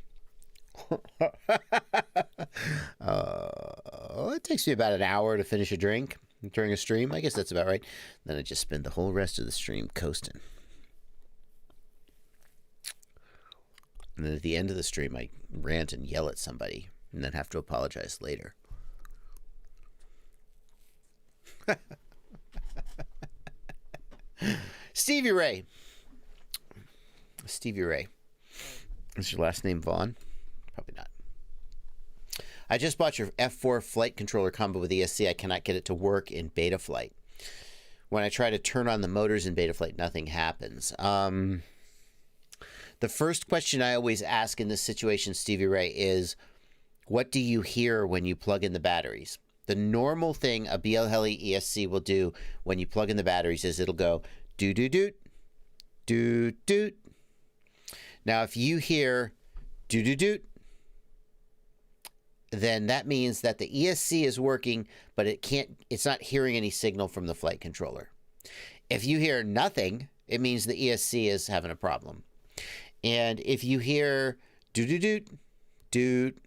B: it takes me about an hour to finish a drink during a stream. I guess that's about right. Then I just spend the whole rest of the stream coasting. And then at the end of the stream, I rant and yell at somebody and then have to apologize later. Stevie Ray. Stevie Ray. Is your last name Vaughn? Probably not. I just bought your F4 flight controller combo with ESC. I cannot get it to work in Betaflight. When I try to turn on the motors in Betaflight, nothing happens. The first question I always ask in this situation, Stevie Ray, is what do you hear when you plug in the batteries? The normal thing a BLHeli ESC will do when you plug in the batteries is it'll go doo-doo-doot, doo-doot. Now, if you hear doo-doo-doot, then that means that the ESC is working, but it's not hearing any signal from the flight controller. If you hear nothing, it means the ESC is having a problem. And if you hear doo-doo-doot, doot,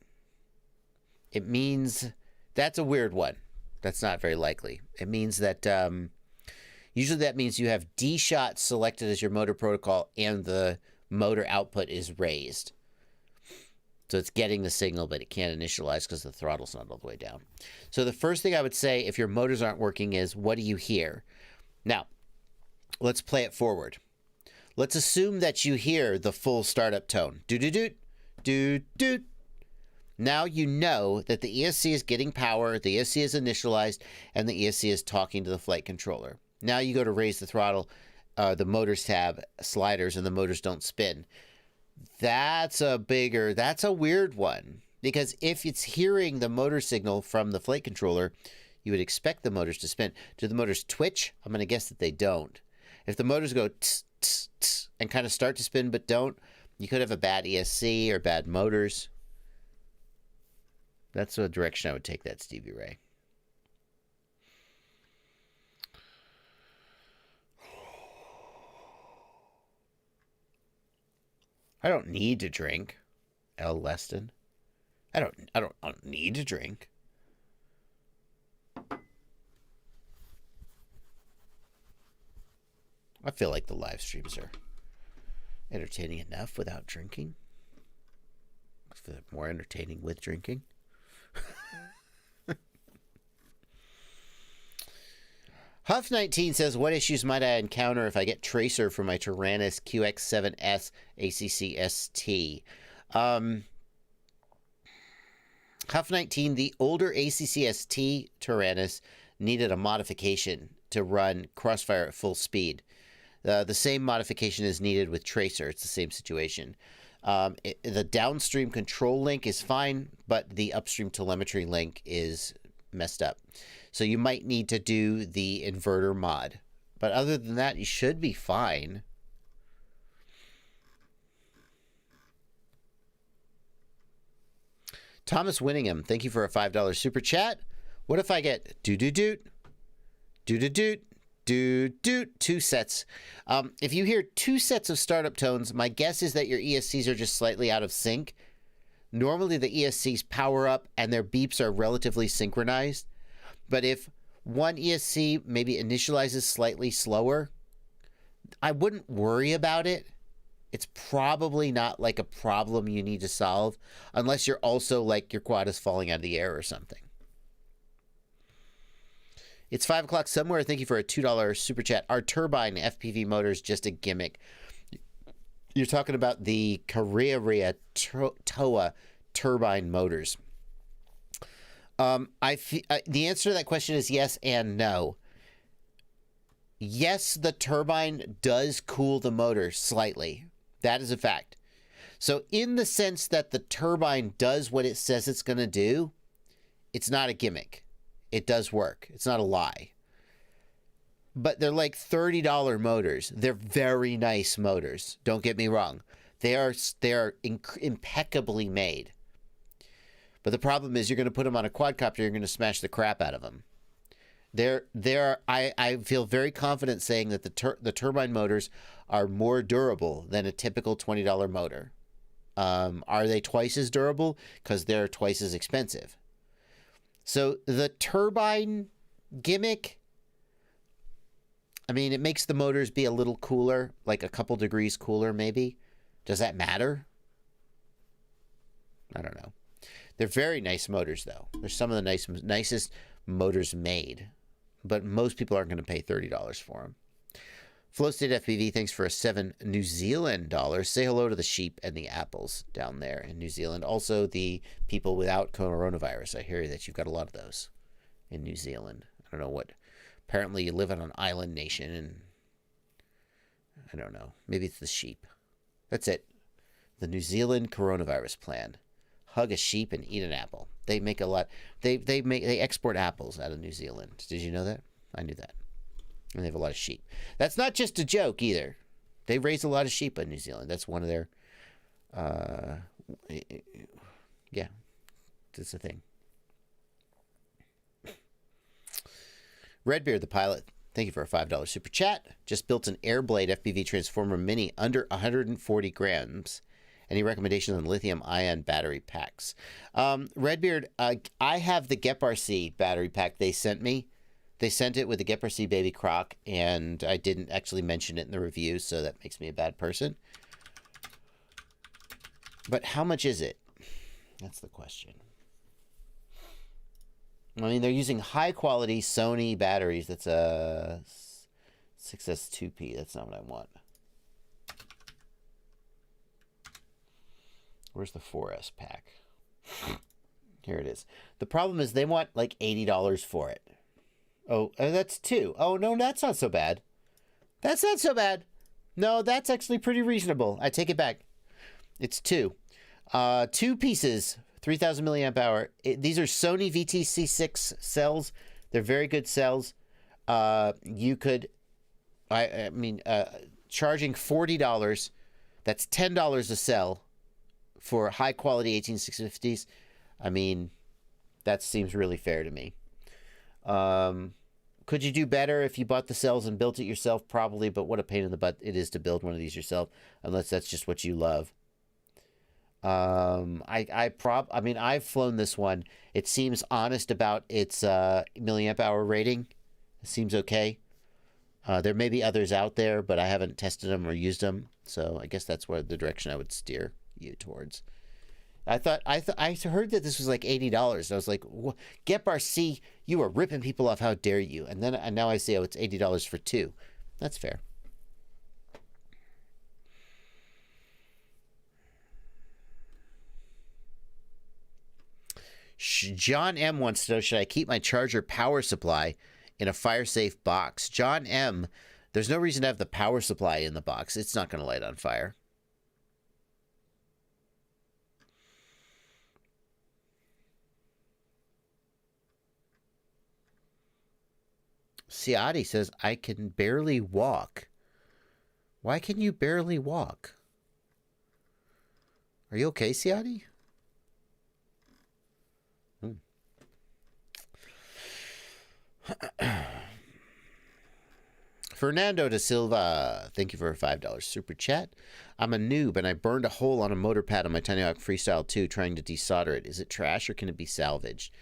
B: it means that's a weird one. That's not very likely. It means that usually that means you have D-shot selected as your motor protocol and the motor output is raised. So it's getting the signal, but it can't initialize because the throttle's not all the way down. So the first thing I would say if your motors aren't working is, what do you hear? Now, let's play it forward. Let's assume that you hear the full startup tone. Doo-doo-doot, doo-doot. Now you know that the ESC is getting power, the ESC is initialized, and the ESC is talking to the flight controller. Now you go to raise the throttle, the motors tab, sliders, and the motors don't spin. That's a weird one. Because if it's hearing the motor signal from the flight controller, you would expect the motors to spin. Do the motors twitch? I'm going to guess that they don't. If the motors go tss, tss, tss, and kind of start to spin but don't, you could have a bad ESC or bad motors. That's the direction I would take that, Stevie Ray. I don't need to drink, L. Leston. I don't need to drink. I feel like the live streams are entertaining enough without drinking. I feel like more entertaining with drinking. Huff19 says, what issues might I encounter if I get tracer for my Tyrannus QX7S ACCST? Huff19, the older ACCST Tyrannus needed a modification to run Crossfire at full speed. The same modification is needed with tracer. It's the same situation. The downstream control link is fine, but the upstream telemetry link is messed up. So you might need to do the inverter mod. But other than that, you should be fine. Thomas Winningham, thank you for a $5 super chat. What if I get doo-doo-doot, doo-doo-doot, doo-doot, 2 sets? If you hear 2 sets of startup tones, my guess is that your ESCs are just slightly out of sync. Normally the ESCs power up and their beeps are relatively synchronized. But if one ESC maybe initializes slightly slower, I wouldn't worry about it. It's probably not like a problem you need to solve unless you're also like your quad is falling out of the air or something. It's 5 o'clock somewhere. Thank you for a $2 super chat. Our turbine FPV motor is just a gimmick. You're talking about the Carrera Toa turbine motors. The answer to that question is yes and no. Yes, the turbine does cool the motor slightly. That is a fact. So in the sense that the turbine does what it says it's going to do, it's not a gimmick. It does work. It's not a lie. But they're like $30 motors. They're very nice motors. Don't get me wrong. They are impeccably made. But the problem is you're going to put them on a quadcopter, you're going to smash the crap out of them. I feel very confident saying that the turbine motors are more durable than a typical $20 motor. Are they twice as durable? Because they're twice as expensive. So the turbine gimmick, I mean, it makes the motors be a little cooler, like a couple degrees cooler maybe. Does that matter? I don't know. They're very nice motors, though. They're some of the nicest motors made. But most people aren't going to pay $30 for them. Flow State FPV, thanks for a 7 New Zealand dollars. Say hello to the sheep and the apples down there in New Zealand. Also, the people without coronavirus. I hear that you've got a lot of those in New Zealand. I don't know what. Apparently, you live on an island nation, and I don't know. Maybe it's the sheep. That's it. The New Zealand coronavirus plan. Hug a sheep and eat an apple. They make a lot. They export apples out of New Zealand. Did you know that? I knew that. And they have a lot of sheep. That's not just a joke either. They raise a lot of sheep in New Zealand. That's one of their, yeah, that's the thing. Redbeard, the pilot, thank you for a $5 super chat. Just built an Airblade FPV Transformer Mini under 140 grams. Any recommendations on lithium-ion battery packs? Redbeard, I have the GEP-RC battery pack they sent me. They sent it with the GEP-RC Baby Croc, and I didn't actually mention it in the review, so that makes me a bad person. But how much is it? That's the question. I mean, they're using high-quality Sony batteries. That's a 6S2P. That's not what I want. Where's the 4S pack? Here it is. The problem is they want like $80 for it. Oh, that's 2. Oh, no, that's not so bad. That's not so bad. No, that's actually pretty reasonable. I take it back. It's 2. 2 pieces, 3,000 milliamp hour. These are Sony VTC6 cells. They're very good cells. You could, I mean, charging $40, that's $10 a cell for high quality 18650s. I mean, that seems really fair to me. Could you do better if you bought the cells and built it yourself? Probably, but what a pain in the butt it is to build one of these yourself, unless that's just what you love. I mean, I've flown this one. It seems honest about its milliamp hour rating. It seems okay. There may be others out there, but I haven't tested them or used them, so I guess that's where the direction I would steer you towards. I heard that this was like $80. I was like, GEP-RC, you are ripping people off. How dare you? And now I see, oh, it's $80 for 2. That's fair. John M wants to know, should I keep my charger power supply in a fire-safe box? John M, there's no reason to have the power supply in the box. It's not going to light on fire. Siati says, I can barely walk. Why can you barely walk? Are you okay, Siati? Fernando da Silva, thank you for a $5 super chat. I'm a noob and I burned a hole on a motor pad on my Tiny Hawk Freestyle 2 trying to desolder it. Is it trash or can it be salvaged?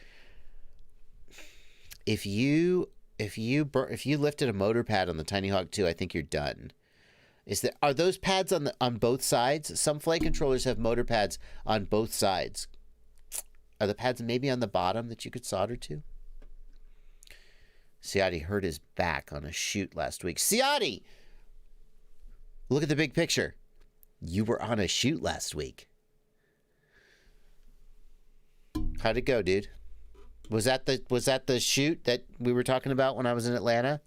B: If you lifted a motor pad on the Tiny Hawk 2, I think you're done. Are those pads on both sides? Some flight controllers have motor pads on both sides. Are the pads maybe on the bottom that you could solder to? Siati hurt his back on a shoot last week. Siati! Look at the big picture. You were on a shoot last week. How'd it go, dude? Was that the shoot that we were talking about when I was in Atlanta?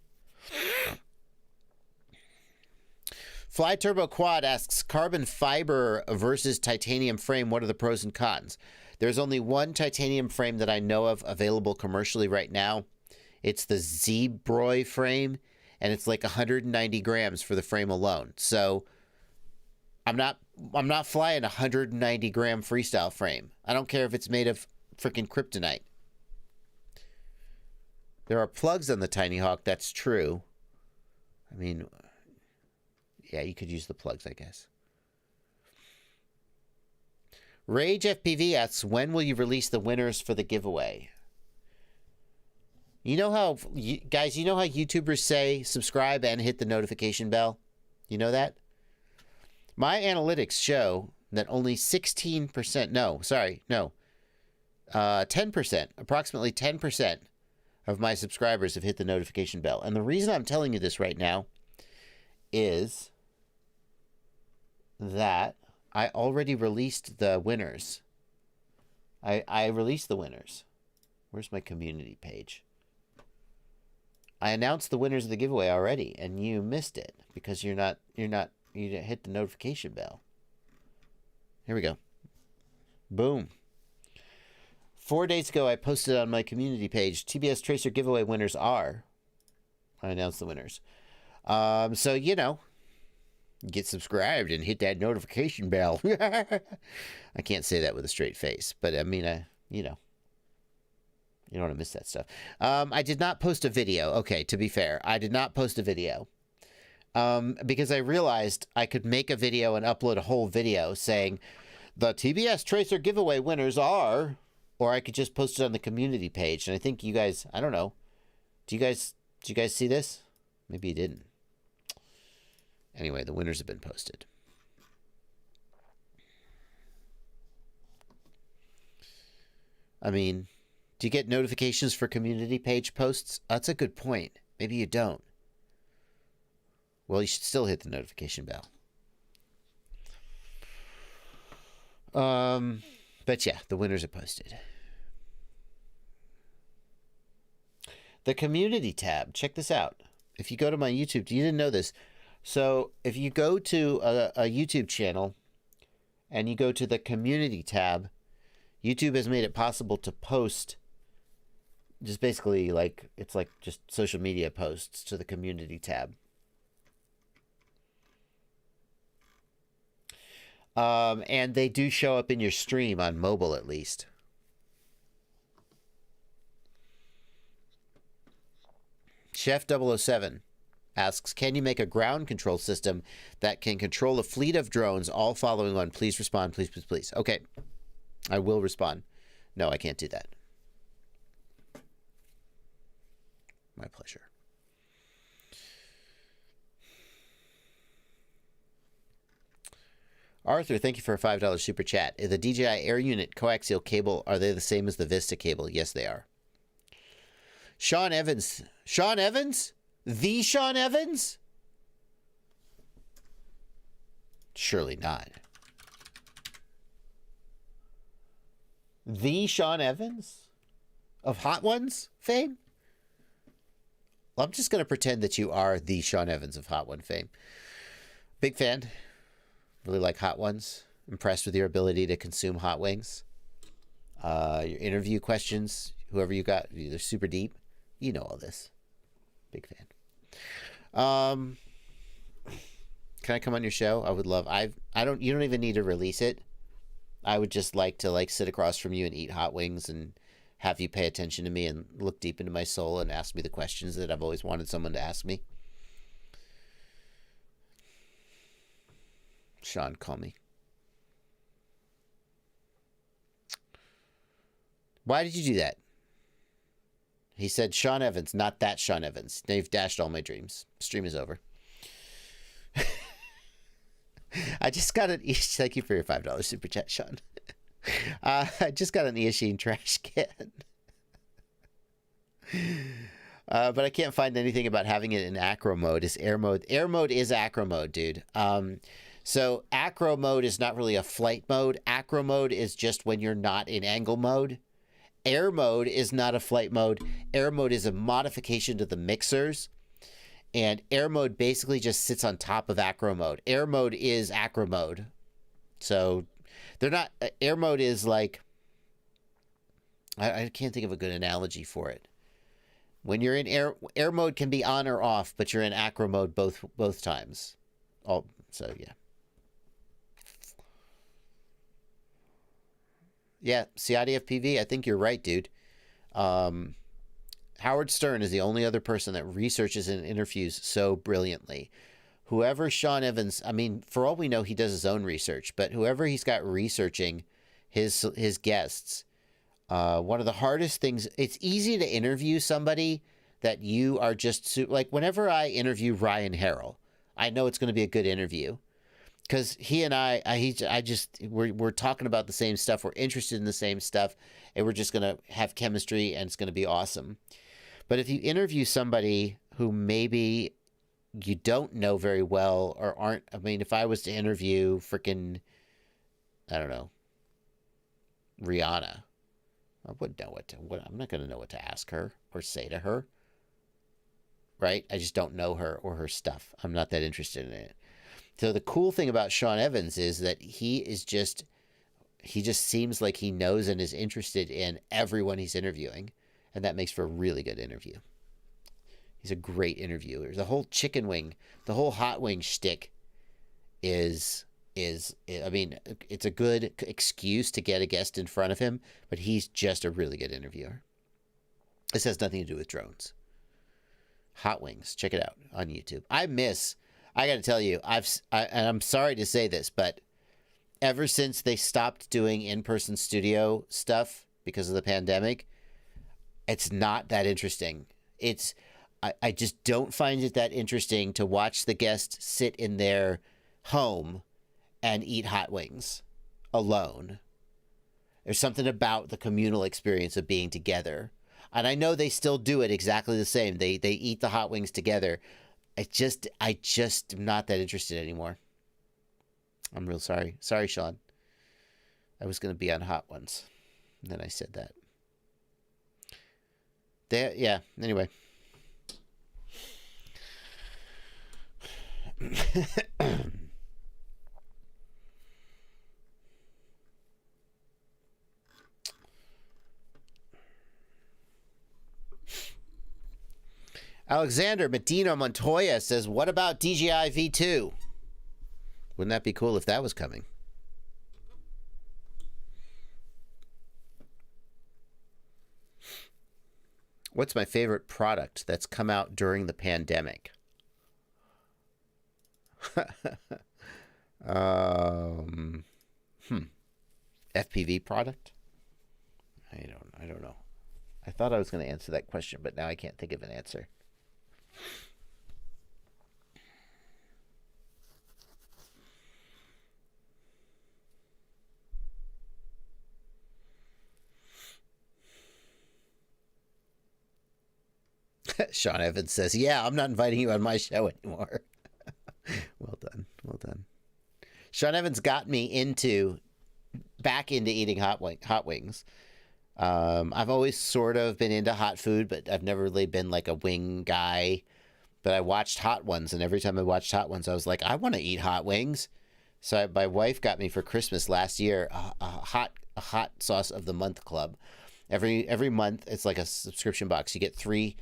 B: Fly Turbo Quad asks, carbon fiber versus titanium frame, what are the pros and cons? There's only one titanium frame that I know of available commercially right now. It's the Zebroy frame, and it's like 190 grams for the frame alone. So I'm not flying a 190 gram freestyle frame. I don't care if it's made of freaking kryptonite. There are plugs on the Tiny Hawk, that's true. I mean, yeah, you could use the plugs, I guess. Rage FPV asks, when will you release the winners for the giveaway? You know how, guys, you know how YouTubers say subscribe and hit the notification bell? You know that? My analytics show that only 16%, no, sorry, no, 10%, approximately 10% of my subscribers have hit the notification bell. And the reason I'm telling you this right now is that I already released the winners. I released the winners. Where's my community page? I announced the winners of the giveaway already, and you missed it because you didn't hit the notification bell. Here we go. Boom. 4 days ago, I posted on my community page, TBS Tracer giveaway winners are. I announced the winners. So, you know, get subscribed and hit that notification bell. I can't say that with a straight face, but I mean, you know. You don't want to miss that stuff. I did not post a video. Okay, to be fair, I did not post a video. Because I realized I could make a video and upload a whole video saying the TBS Tracer giveaway winners are, or I could just post it on the community page. And I think you guys, I don't know. Did you guys see this? Maybe you didn't. Anyway, the winners have been posted. I mean, do you get notifications for community page posts? That's a good point. Maybe you don't. Well, you should still hit the notification bell. But yeah, the winners are posted. The community tab. Check this out. If you go to my YouTube, you didn't know this. So if you go to a YouTube channel and you go to the community tab, YouTube has made it possible to post just basically like, it's like just social media posts to the community tab. And they do show up in your stream on mobile at least. Chef 007 asks, can you make a ground control system that can control a fleet of drones all following one? Please respond, please, please, please. Okay, I will respond. No, I can't do that. My pleasure. Arthur, thank you for a $5 super chat. The DJI Air Unit coaxial cable, are they the same as the Vista cable? Yes, they are. Sean Evans. Sean Evans? The Sean Evans? Surely not. The Sean Evans? Of Hot Ones fame? Well, I'm just going to pretend that you are the Sean Evans of Hot One fame. Big fan. Really like Hot Ones. Impressed with your ability to consume hot wings. Your interview questions, whoever you got, they're super deep. You know all this. Big fan. Can I come on your show? I would love. You don't even need to release it. I would just like to sit across from you and eat hot wings and have you pay attention to me and look deep into my soul and ask me the questions that I've always wanted someone to ask me. Sean, call me. Why did you do that? He said Sean Evans, not that Sean Evans. Now you've dashed all my dreams. Stream is over. I just got an... Thank you for your $5 super chat, Sean. I just got an Eachine trash can. But I can't find anything about having it in acro mode. Is air mode? Air mode is acro mode, dude. So acro mode is not really a flight mode. Acro mode is just when you're not in angle mode. Air mode is not a flight mode. Air mode is a modification to the mixers. And air mode basically just sits on top of acro mode. Air mode is acro mode. So they're not... Air mode is like... I can't think of a good analogy for it. When you're in air mode can be on or off, but you're in acro mode both times. So yeah. Yeah, CIDFPV, I think you're right, dude. Howard Stern is the only other person that researches and interviews so brilliantly. Whoever Sean Evans, I mean, for all we know, he does his own research, but whoever he's got researching his guests One of the hardest things, it's easy to interview somebody that you are just, like whenever I interview Ryan Harrell, I know it's going to be a good interview. Because he and we're talking about the same stuff. We're interested in the same stuff. And we're just going to have chemistry and it's going to be awesome. But if you interview somebody who maybe you don't know very well or aren't, I mean, if I was to interview freaking, I don't know, Rihanna, I wouldn't know I'm not going to know what to ask her or say to her. Right? I just don't know her or her stuff. I'm not that interested in it. So the cool thing about Sean Evans is that he just seems like he knows and is interested in everyone he's interviewing. And that makes for a really good interview. He's a great interviewer. The whole chicken wing, the whole hot wing shtick is, I mean, it's a good excuse to get a guest in front of him, but he's just a really good interviewer. This has nothing to do with drones. Hot wings. Check it out on YouTube. I got to tell you, and I'm sorry to say this, but ever since they stopped doing in-person studio stuff because of the pandemic, it's not that interesting. I just don't find it that interesting to watch the guest sit in their home and eat hot wings alone. There's something about the communal experience of being together. And I know they still do it exactly the same. They eat the hot wings together. I just am not that interested anymore. I'm real sorry. Sorry, Sean. I was going to be on hot ones. And then I said that. Yeah, anyway. Alexander Medina Montoya says, what about DJI V2? Wouldn't that be cool if that was coming? What's my favorite product that's come out during the pandemic? FPV product? I don't know. I thought I was going to answer that question, but now I can't think of an answer. Sean Evans says, yeah, I'm not inviting you on my show anymore. Well done. Well done. Sean Evans got me back into eating hot wings. I've always sort of been into hot food, but I've never really been like a wing guy. But I watched Hot Ones, and every time I watched Hot Ones, I was like, I want to eat hot wings. So my wife got me for Christmas last year a hot sauce of the month club. Every month, it's like a subscription box. You get 3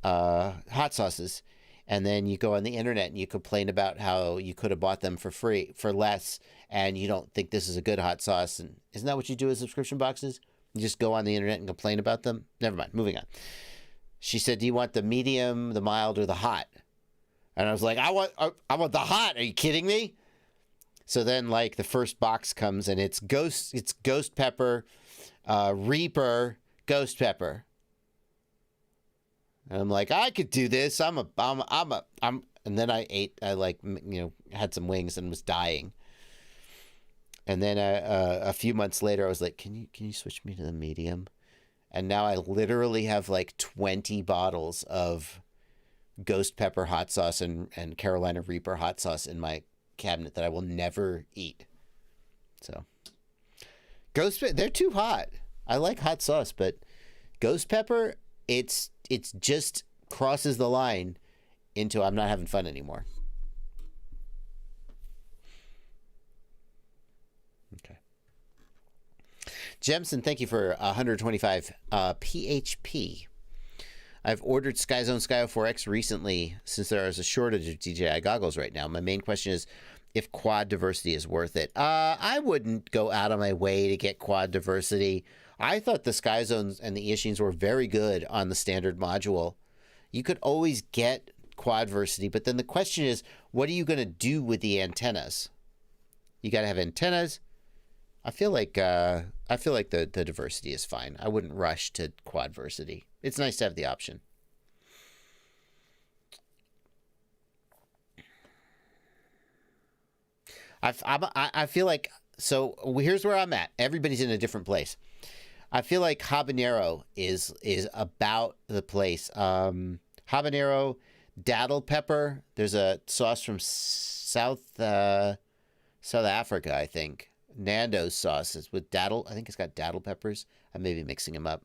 B: hot sauces, and then you go on the internet and you complain about how you could have bought them for less, and you don't think this is a good hot sauce. And isn't that what you do with subscription boxes? You just go on the internet and complain about them? Never mind. Moving on. She said, do you want the medium, the mild, or the hot? And I was like, I want the hot. Are you kidding me? So then, like, the first box comes, and it's ghost pepper, Reaper, ghost pepper. And I'm like, I could do this. And then I had some wings and was dying. And then a few months later, I was like, can you switch me to the medium? And now I literally have like 20 bottles of ghost pepper hot sauce and Carolina Reaper hot sauce in my cabinet that I will never eat. So they're too hot. I like hot sauce, but ghost pepper, it's just crosses the line into I'm not having fun anymore. Okay. Jemson, thank you for 125 PHP. I've ordered Skyzone Sky 4X recently since there is a shortage of DJI goggles right now. My main question is if quad diversity is worth it. I wouldn't go out of my way to get quad diversity. I thought the Skyzones and the Eachines were very good on the standard module. You could always get quad diversity, but then the question is, what are you going to do with the antennas? You got to have antennas, I feel like the diversity is fine. I wouldn't rush to quadversity. It's nice to have the option. I feel like, so here's where I'm at. Everybody's in a different place. I feel like habanero is about the place. Habanero, daddle pepper. There's a sauce from South Africa, I think. Nando's sauce is with daddle. I think it's got daddle peppers. I may be mixing them up.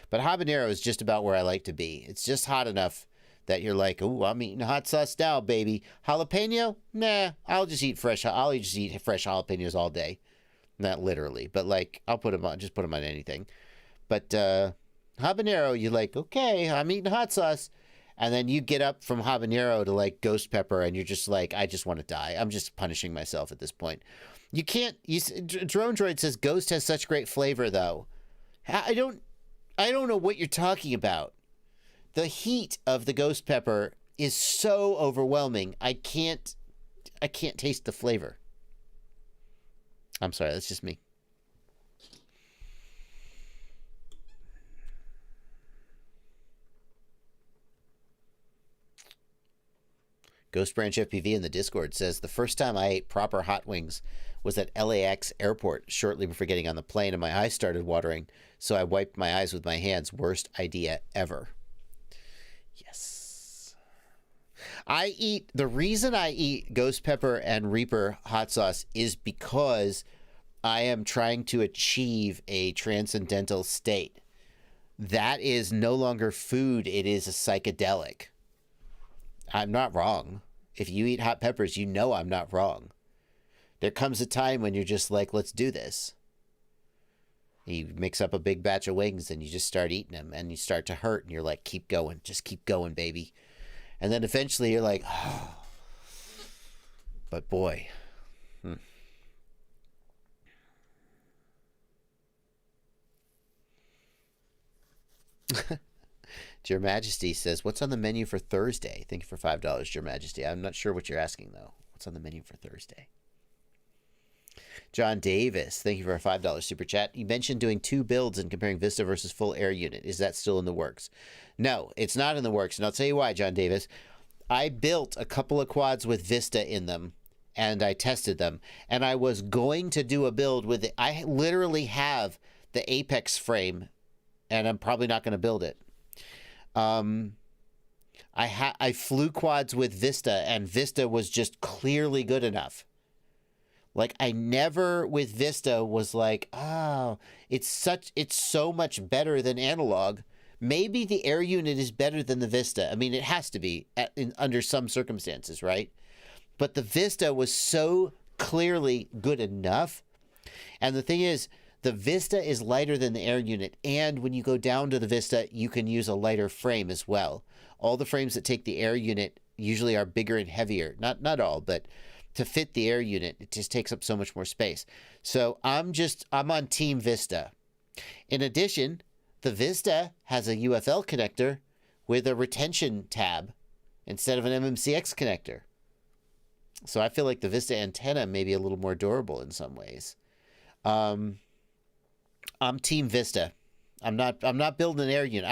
B: But habanero is just about where I like to be. It's just hot enough that you're like, oh, I'm eating hot sauce now, baby. Jalapeno? Nah, I'll just eat fresh jalapenos all day. Not literally, but like I'll put them on, just put them on anything. But habanero, you're like, okay, I'm eating hot sauce. And then you get up from habanero to like ghost pepper and you're just like, I just want to die. I'm just punishing myself at this point. You can't, Drone Droid says ghost has such great flavor though. I don't know what you're talking about. The heat of the ghost pepper is so overwhelming. I can't taste the flavor. I'm sorry, that's just me. Ghost Branch FPV in the Discord says, the first time I ate proper hot wings was at LAX airport shortly before getting on the plane and my eyes started watering, so I wiped my eyes with my hands. Worst idea ever. Yes. The reason I eat ghost pepper and Reaper hot sauce is because I am trying to achieve a transcendental state. That is no longer food, it is a psychedelic. I'm not wrong. If you eat hot peppers, you know I'm not wrong. There comes a time when you're just like, let's do this. You mix up a big batch of wings and you just start eating them and you start to hurt and you're like, keep going, just keep going, baby. And then eventually you're like, oh. But boy. Your Majesty says, what's on the menu for Thursday? Thank you for $5, Your Majesty. I'm not sure what you're asking, though. What's on the menu for Thursday? John Davis, thank you for a $5 super chat. You mentioned doing 2 builds and comparing Vista versus full air unit. Is that still in the works? No, it's not in the works, and I'll tell you why, John Davis. I built a couple of quads with Vista in them, and I tested them, and I was going to do a build with it. I literally have the Apex frame, and I'm probably not going to build it. I flew quads with Vista, and Vista was just clearly good enough. Like, I never with Vista was like, oh, it's so much better than analog. Maybe the air unit is better than the Vista. I mean, it has to be under some circumstances, right? But the Vista was so clearly good enough. And the thing is, the Vista is lighter than the air unit, and when you go down to the Vista, you can use a lighter frame as well. All the frames that take the air unit usually are bigger and heavier. Not all, but to fit the air unit, it just takes up so much more space. So I'm on Team Vista. In addition, the Vista has a UFL connector with a retention tab instead of an MMCX connector. So I feel like the Vista antenna may be a little more durable in some ways. I'm Team Vista. I'm not building an air unit.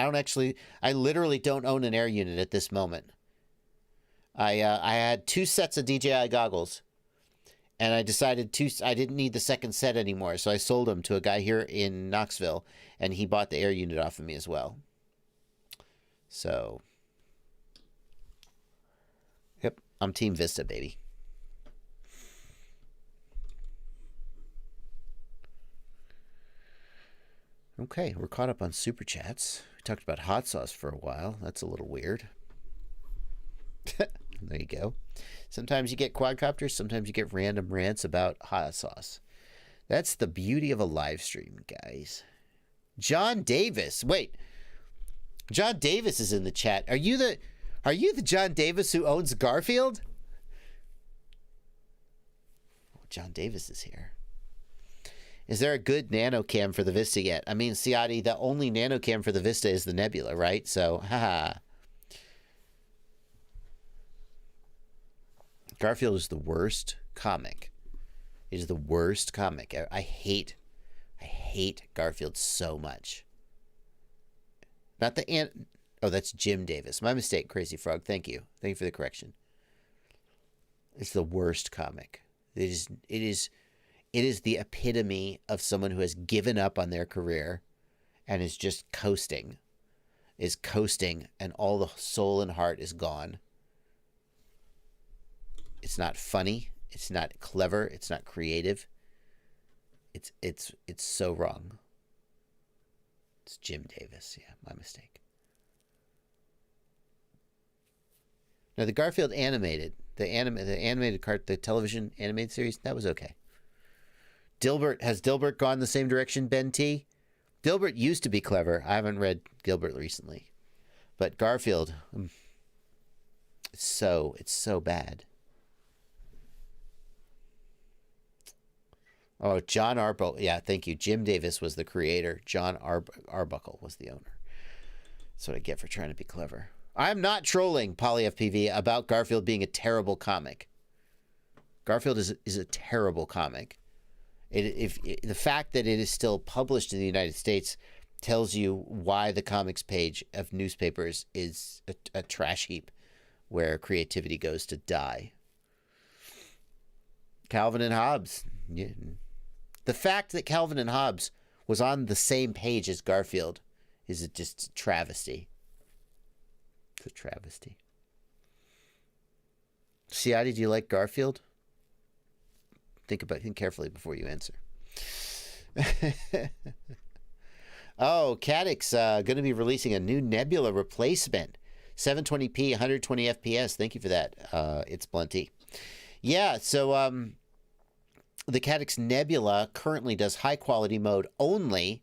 B: I literally don't own an air unit at this moment. I had 2 sets of DJI goggles, and I decided I didn't need the second set anymore, so I sold them to a guy here in Knoxville, and he bought the air unit off of me as well. So, yep, I'm Team Vista, baby. Okay, we're caught up on Super Chats. We talked about hot sauce for a while. That's a little weird. There you go. Sometimes you get quadcopters, sometimes you get random rants about hot sauce. That's the beauty of a live stream, guys. John Davis. Wait. John Davis is in the chat. Are you the John Davis who owns Garfield? Oh, John Davis is here. Is there a good nano cam for the Vista yet? I mean, Ciati, the only nano cam for the Vista is the Nebula, right? So, haha. Garfield is the worst comic It is the worst comic. I hate Garfield so much. Not the Oh, that's Jim Davis. My mistake, Crazy Frog. Thank you. Thank you for the correction. It's the worst comic. It is the epitome of someone who has given up on their career and is just coasting. And all the soul and heart is gone. It's not funny. It's not clever. It's not creative. It's so wrong. It's Jim Davis. Yeah, my mistake. Now the Garfield animated, the television animated series, that was okay. Has Dilbert gone the same direction, Ben T? Dilbert used to be clever. I haven't read Gilbert recently, but Garfield, it's so bad. Oh, John Arbuckle. Yeah, thank you. Jim Davis was the creator. John Arbuckle was the owner. That's what I get for trying to be clever. I'm not trolling PolyFPV about Garfield being a terrible comic. Garfield is a terrible comic. The fact that it is still published in the United States tells you why the comics page of newspapers is a trash heap where creativity goes to die. Calvin and Hobbes. Yeah. The fact that Calvin and Hobbes was on the same page as Garfield is just a travesty. It's a travesty. Ciati, do you like Garfield? Think carefully before you answer. Oh, Cadix going to be releasing a new Nebula replacement. 720p, 120 FPS. Thank you for that. It's Blunty. Yeah, so the Cadix Nebula currently does high quality mode only.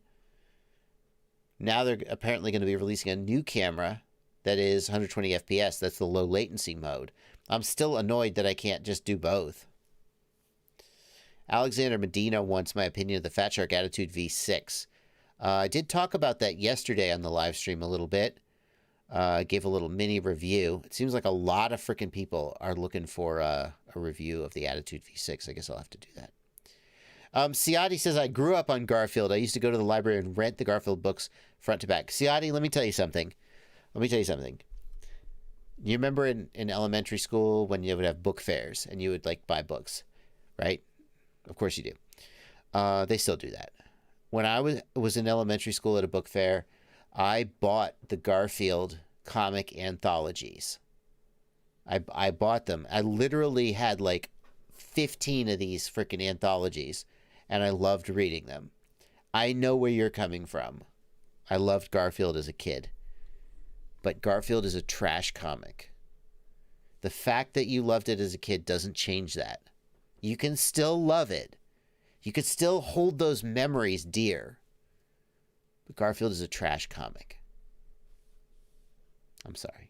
B: Now they're apparently going to be releasing a new camera that is 120 FPS. That's the low latency mode. I'm still annoyed that I can't just do both. Alexander Medina wants my opinion of the Fat Shark Attitude V6. I did talk about that yesterday on the live stream a little bit. I gave a little mini review. It seems like a lot of freaking people are looking for a review of the Attitude V6. I guess I'll have to do that. Ciati says, I grew up on Garfield. I used to go to the library and rent the Garfield books front to back. Ciati, let me tell you something. You remember in elementary school when you would have book fairs and you would buy books, right? Of course you do. They still do that. When I was in elementary school at a book fair, I bought the Garfield comic anthologies. I bought them. I literally had 15 of these freaking anthologies, and I loved reading them. I know where you're coming from. I loved Garfield as a kid. But Garfield is a trash comic. The fact that you loved it as a kid doesn't change that. You can still love it. You could still hold those memories dear. But Garfield is a trash comic. I'm sorry.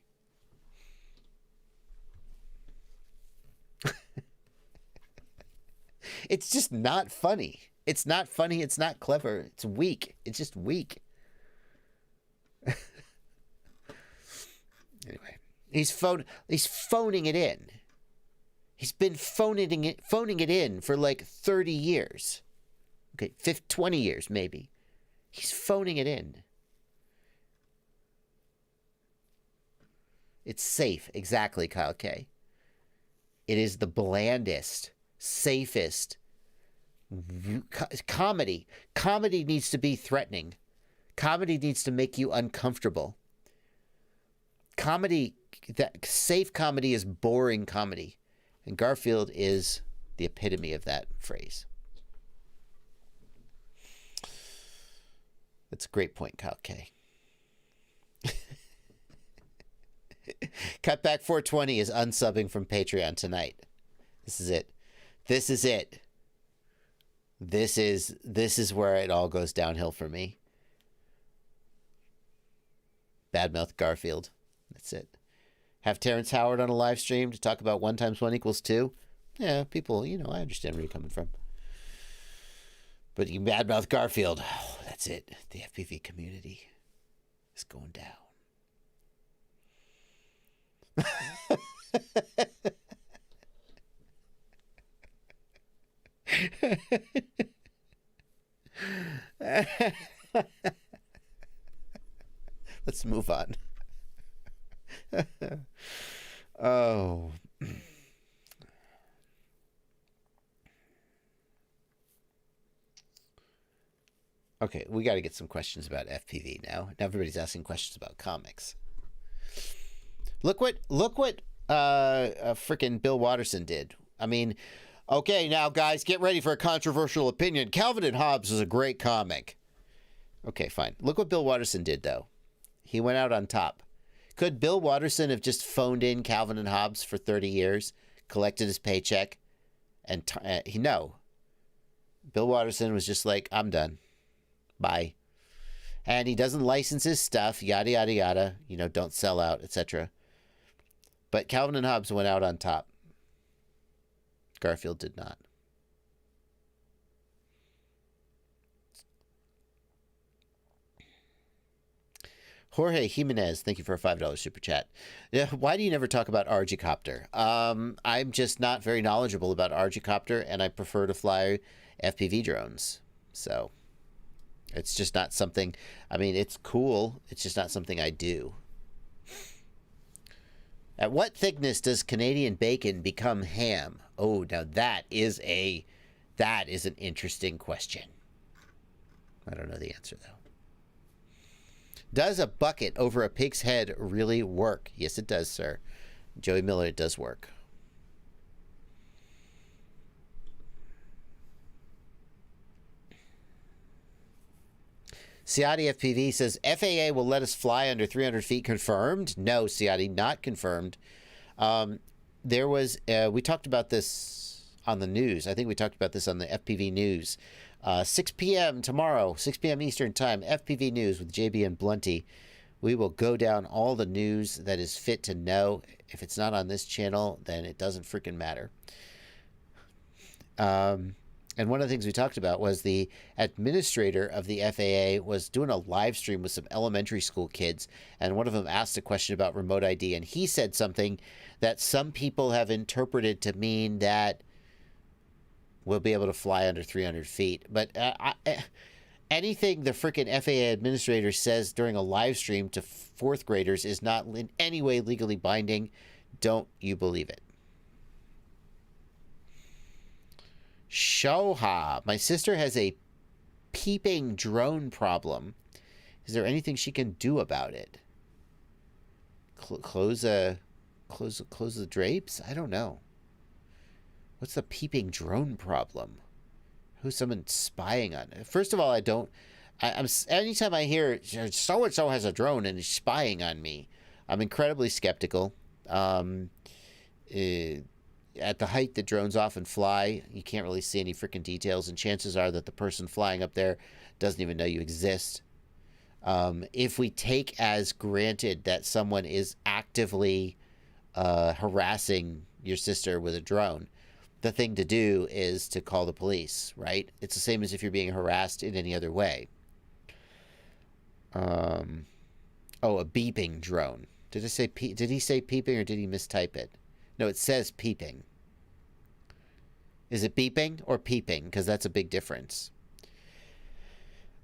B: It's just not funny. It's not funny. It's not clever. It's weak. It's just weak. Anyway, he's phoning it in. He's been phoning it in for 30 years. Okay, 20 years maybe. He's phoning it in. It's safe. Exactly, Kyle K. It is the blandest, safest comedy. Comedy needs to be threatening. Comedy needs to make you uncomfortable. Safe comedy is boring comedy. And Garfield is the epitome of that phrase. That's a great point, Kyle K. Cutback 420 is unsubbing from Patreon tonight. This is it. This is where it all goes downhill for me. Badmouth Garfield. That's it. Have Terrence Howard on a live stream to talk about 1 × 1 = 2. Yeah, people, I understand where you're coming from. But you badmouth Garfield. Oh, that's it. The FPV community is going down. Let's move on. Oh. Okay, we got to get some questions about FPV now. Now everybody's asking questions about comics. Look what frickin' Bill Watterson did. I mean, okay, now guys, get ready for a controversial opinion. Calvin and Hobbes is a great comic. Okay, fine. Look what Bill Watterson did, though. He went out on top. Could Bill Watterson have just phoned in Calvin and Hobbes for 30 years, collected his paycheck, and no. Bill Watterson was just like, I'm done. Bye. And he doesn't license his stuff, yada, yada, yada. You know, don't sell out, etc. But Calvin and Hobbes went out on top. Garfield did not. Jorge Jimenez, thank you for a $5 super chat. Yeah, why do you never talk about Argicopter? I'm just not very knowledgeable about Argicopter, and I prefer to fly FPV drones. So it's just not something. I mean, it's cool. It's just not something I do. At what thickness does Canadian bacon become ham? Oh, now that is an interesting question. I don't know the answer, though. Does a bucket over a pig's head really work? Yes, it does, sir. Joey Miller, it does work. Ciati FPV says, FAA will let us fly under 300 feet. Confirmed? No, Ciati, not confirmed. There was, we talked about this on the news. I think we talked about this on the FPV news. 6 p.m. tomorrow, 6 p.m. Eastern Time, FPV News with JB and Blunty. We will go down all the news that is fit to know. If it's not on this channel, then it doesn't freaking matter. And one of the things we talked about was the administrator of the FAA was doing a live stream with some elementary school kids, and one of them asked a question about remote ID, and he said something that some people have interpreted to mean that we'll be able to fly under 300 feet. But anything the frickin' FAA administrator says during a live stream to fourth graders is not in any way legally binding. Don't you believe it. Shoha, my sister has a peeping drone problem. Is there anything she can do about it? Close the drapes? I don't know. What's the peeping drone problem? Who's someone spying on it? First of all, I'm anytime I hear so-and-so has a drone and is spying on me, I'm incredibly skeptical. At the height that drones often fly, you can't really see any freaking details, and chances are that the person flying up there doesn't even know you exist. If we take as granted that someone is actively harassing your sister with a drone, the thing to do is to call the police, right? It's the same as if you're being harassed in any other way. Oh, a beeping drone. Did he say peeping or did he mistype it? No, it says peeping. Is it beeping or peeping? Because that's a big difference.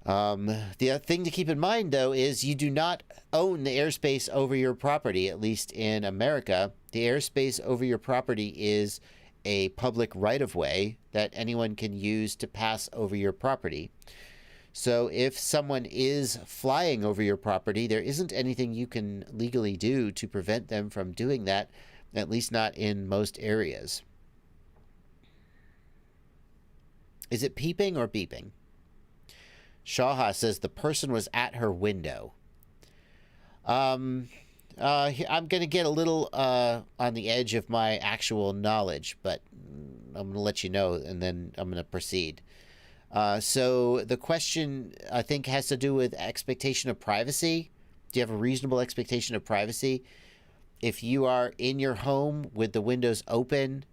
B: The other thing to keep in mind, though, is you do not own the airspace over your property, at least in America. The airspace over your property is a public right-of-way that anyone can use to pass over your property. So if someone is flying over your property, there isn't anything you can legally do to prevent them from doing that, at least not in most areas. Is it peeping or beeping? Shaha says the person was at her window. I'm going to get a little on the edge of my actual knowledge, but I'm going to let you know, and then I'm going to proceed. So the question, I think, has to do with expectation of privacy. Do you have a reasonable expectation of privacy? If you are in your home with the windows open,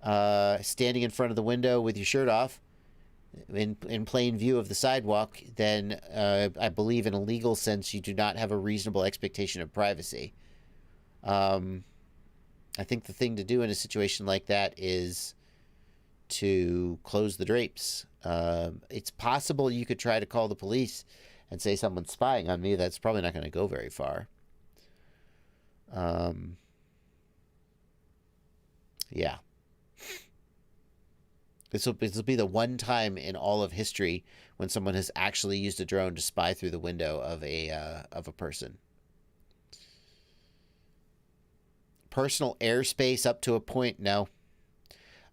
B: standing in front of the window with your shirt off, in plain view of the sidewalk, then I believe in a legal sense you do not have a reasonable expectation of privacy. I think the thing to do in a situation like that is to close the drapes. It's possible you could try to call the police and say someone's spying on me. That's probably not going to go very far. Yeah. This will be the one time in all of history when someone has actually used a drone to spy through the window of a person. Personal airspace up to a point, no.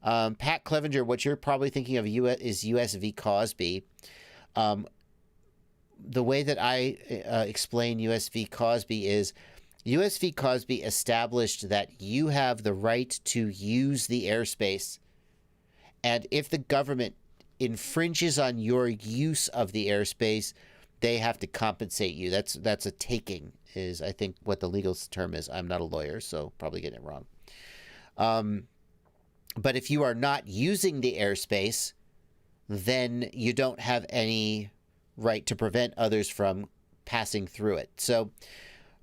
B: Pat Clevenger, what you're probably thinking of is USV Cosby. The way that I explain USV Cosby is USV Cosby established that you have the right to use the airspace, and if the government infringes on your use of the airspace, they have to compensate you. That's a taking, is I think what the legal term is. I'm not a lawyer, so probably getting it wrong. But if you are not using the airspace, then you don't have any right to prevent others from passing through it. So,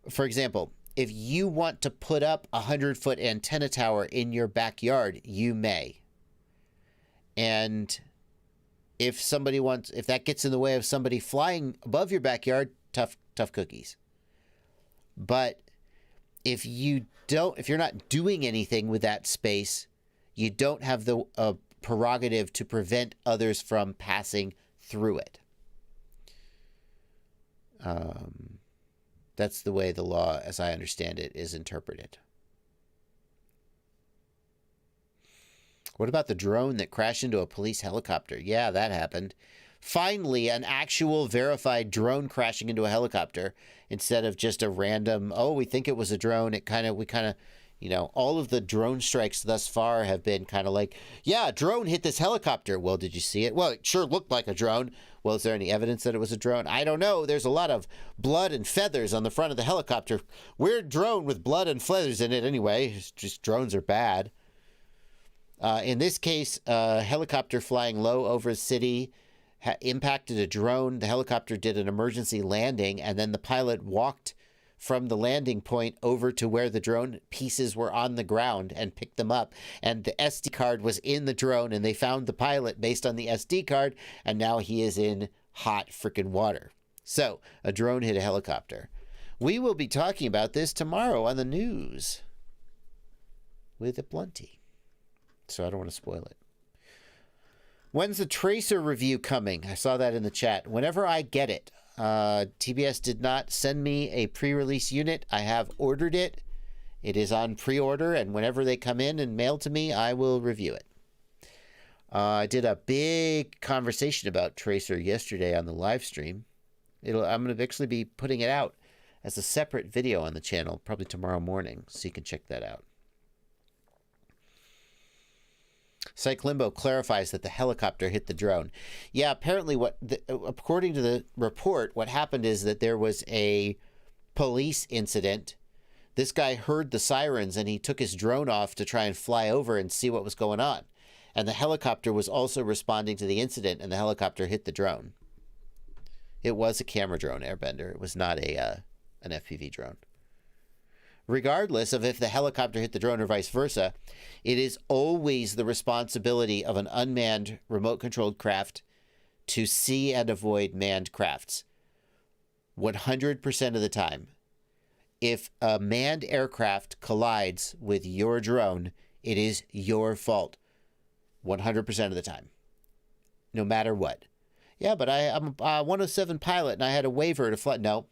B: for example, if you want to put up a 100-foot antenna tower in your backyard, you may. And if that gets in the way of somebody flying above your backyard, tough cookies. But if you're not doing anything with that space, you don't have the prerogative to prevent others from passing through it. That's the way the law, as I understand it, is interpreted. What about the drone that crashed into a police helicopter? Yeah, that happened. Finally, an actual verified drone crashing into a helicopter instead of just a random, we think it was a drone. All of the drone strikes thus far have been kind of like, yeah, a drone hit this helicopter. Well, did you see it? Well, it sure looked like a drone. Well, is there any evidence that it was a drone? I don't know. There's a lot of blood and feathers on the front of the helicopter. Weird drone with blood and feathers in it anyway. It's just drones are bad. In this case, a helicopter flying low over a city impacted a drone. The helicopter did an emergency landing, and then the pilot walked from the landing point over to where the drone pieces were on the ground and picked them up. And the SD card was in the drone, and they found the pilot based on the SD card, and now he is in hot freaking water. So, a drone hit a helicopter. We will be talking about this tomorrow on the news with a Blunty. So I don't want to spoil it. When's the Tracer review coming? I saw that in the chat. Whenever I get it. TBS did not send me a pre-release unit. I have ordered it. It is on pre-order, and whenever they come in and mail to me, I will review it. I did a big conversation about Tracer yesterday on the live stream. I'm going to actually be putting it out as a separate video on the channel, probably tomorrow morning, so you can check that out. Psych Limbo clarifies that the helicopter hit the drone. Yeah, apparently according to the report, what happened is that there was a police incident. This guy heard the sirens and he took his drone off to try and fly over and see what was going on. And the helicopter was also responding to the incident, and the helicopter hit the drone. It was a camera drone, Airbender. It was not an FPV drone. Regardless of if the helicopter hit the drone or vice versa, it is always the responsibility of an unmanned remote-controlled craft to see and avoid manned crafts. 100% of the time. If a manned aircraft collides with your drone, it is your fault. 100% of the time. No matter what. Yeah, but I'm a 107 pilot and I had a waiver to fly. No.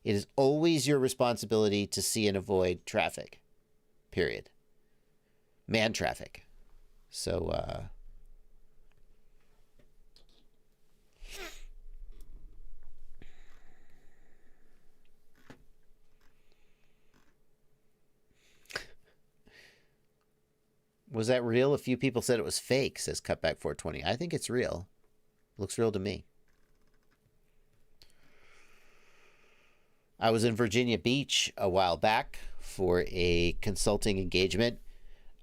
B: It is always your responsibility to see and avoid traffic. Period. Man traffic. So, was that real? A few people said it was fake, says Cutback 420. I think it's real. Looks real to me. I was in Virginia Beach a while back for a consulting engagement.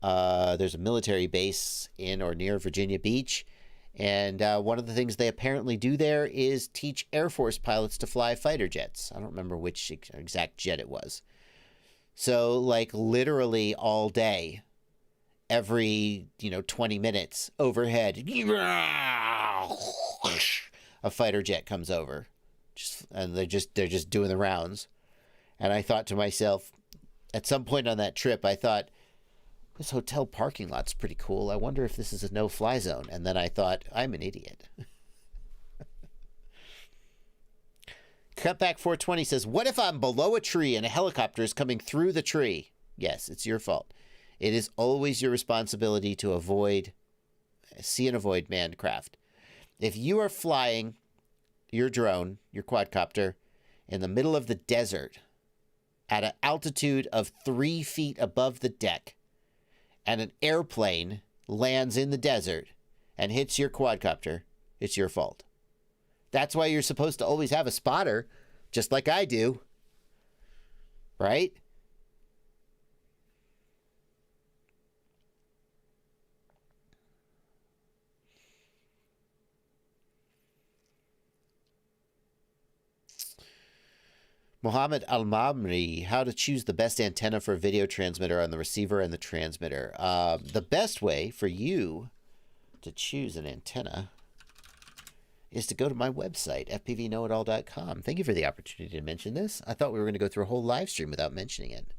B: There's a military base in or near Virginia Beach. And one of the things they apparently do there is teach Air Force pilots to fly fighter jets. I don't remember which exact jet it was. So, like, literally all day, every 20 minutes overhead, a fighter jet comes over, and they're just doing the rounds. And I thought to myself, at some point on that trip, I thought, this hotel parking lot's pretty cool. I wonder if this is a no-fly zone. And then I thought, I'm an idiot. Cutback 420 says, what if I'm below a tree and a helicopter is coming through the tree? Yes, it's your fault. It is always your responsibility to see and avoid manned craft. If you are flying your drone, your quadcopter, in the middle of the desert at an altitude of 3 feet above the deck, and an airplane lands in the desert and hits your quadcopter, it's your fault. That's why you're supposed to always have a spotter, just like I do. Right? Mohammed Al-Mamri, how to choose the best antenna for a video transmitter on the receiver and the transmitter. The best way for you to choose an antenna is to go to my website, fpvknowitall.com. Thank you for the opportunity to mention this. I thought we were going to go through a whole live stream without mentioning it.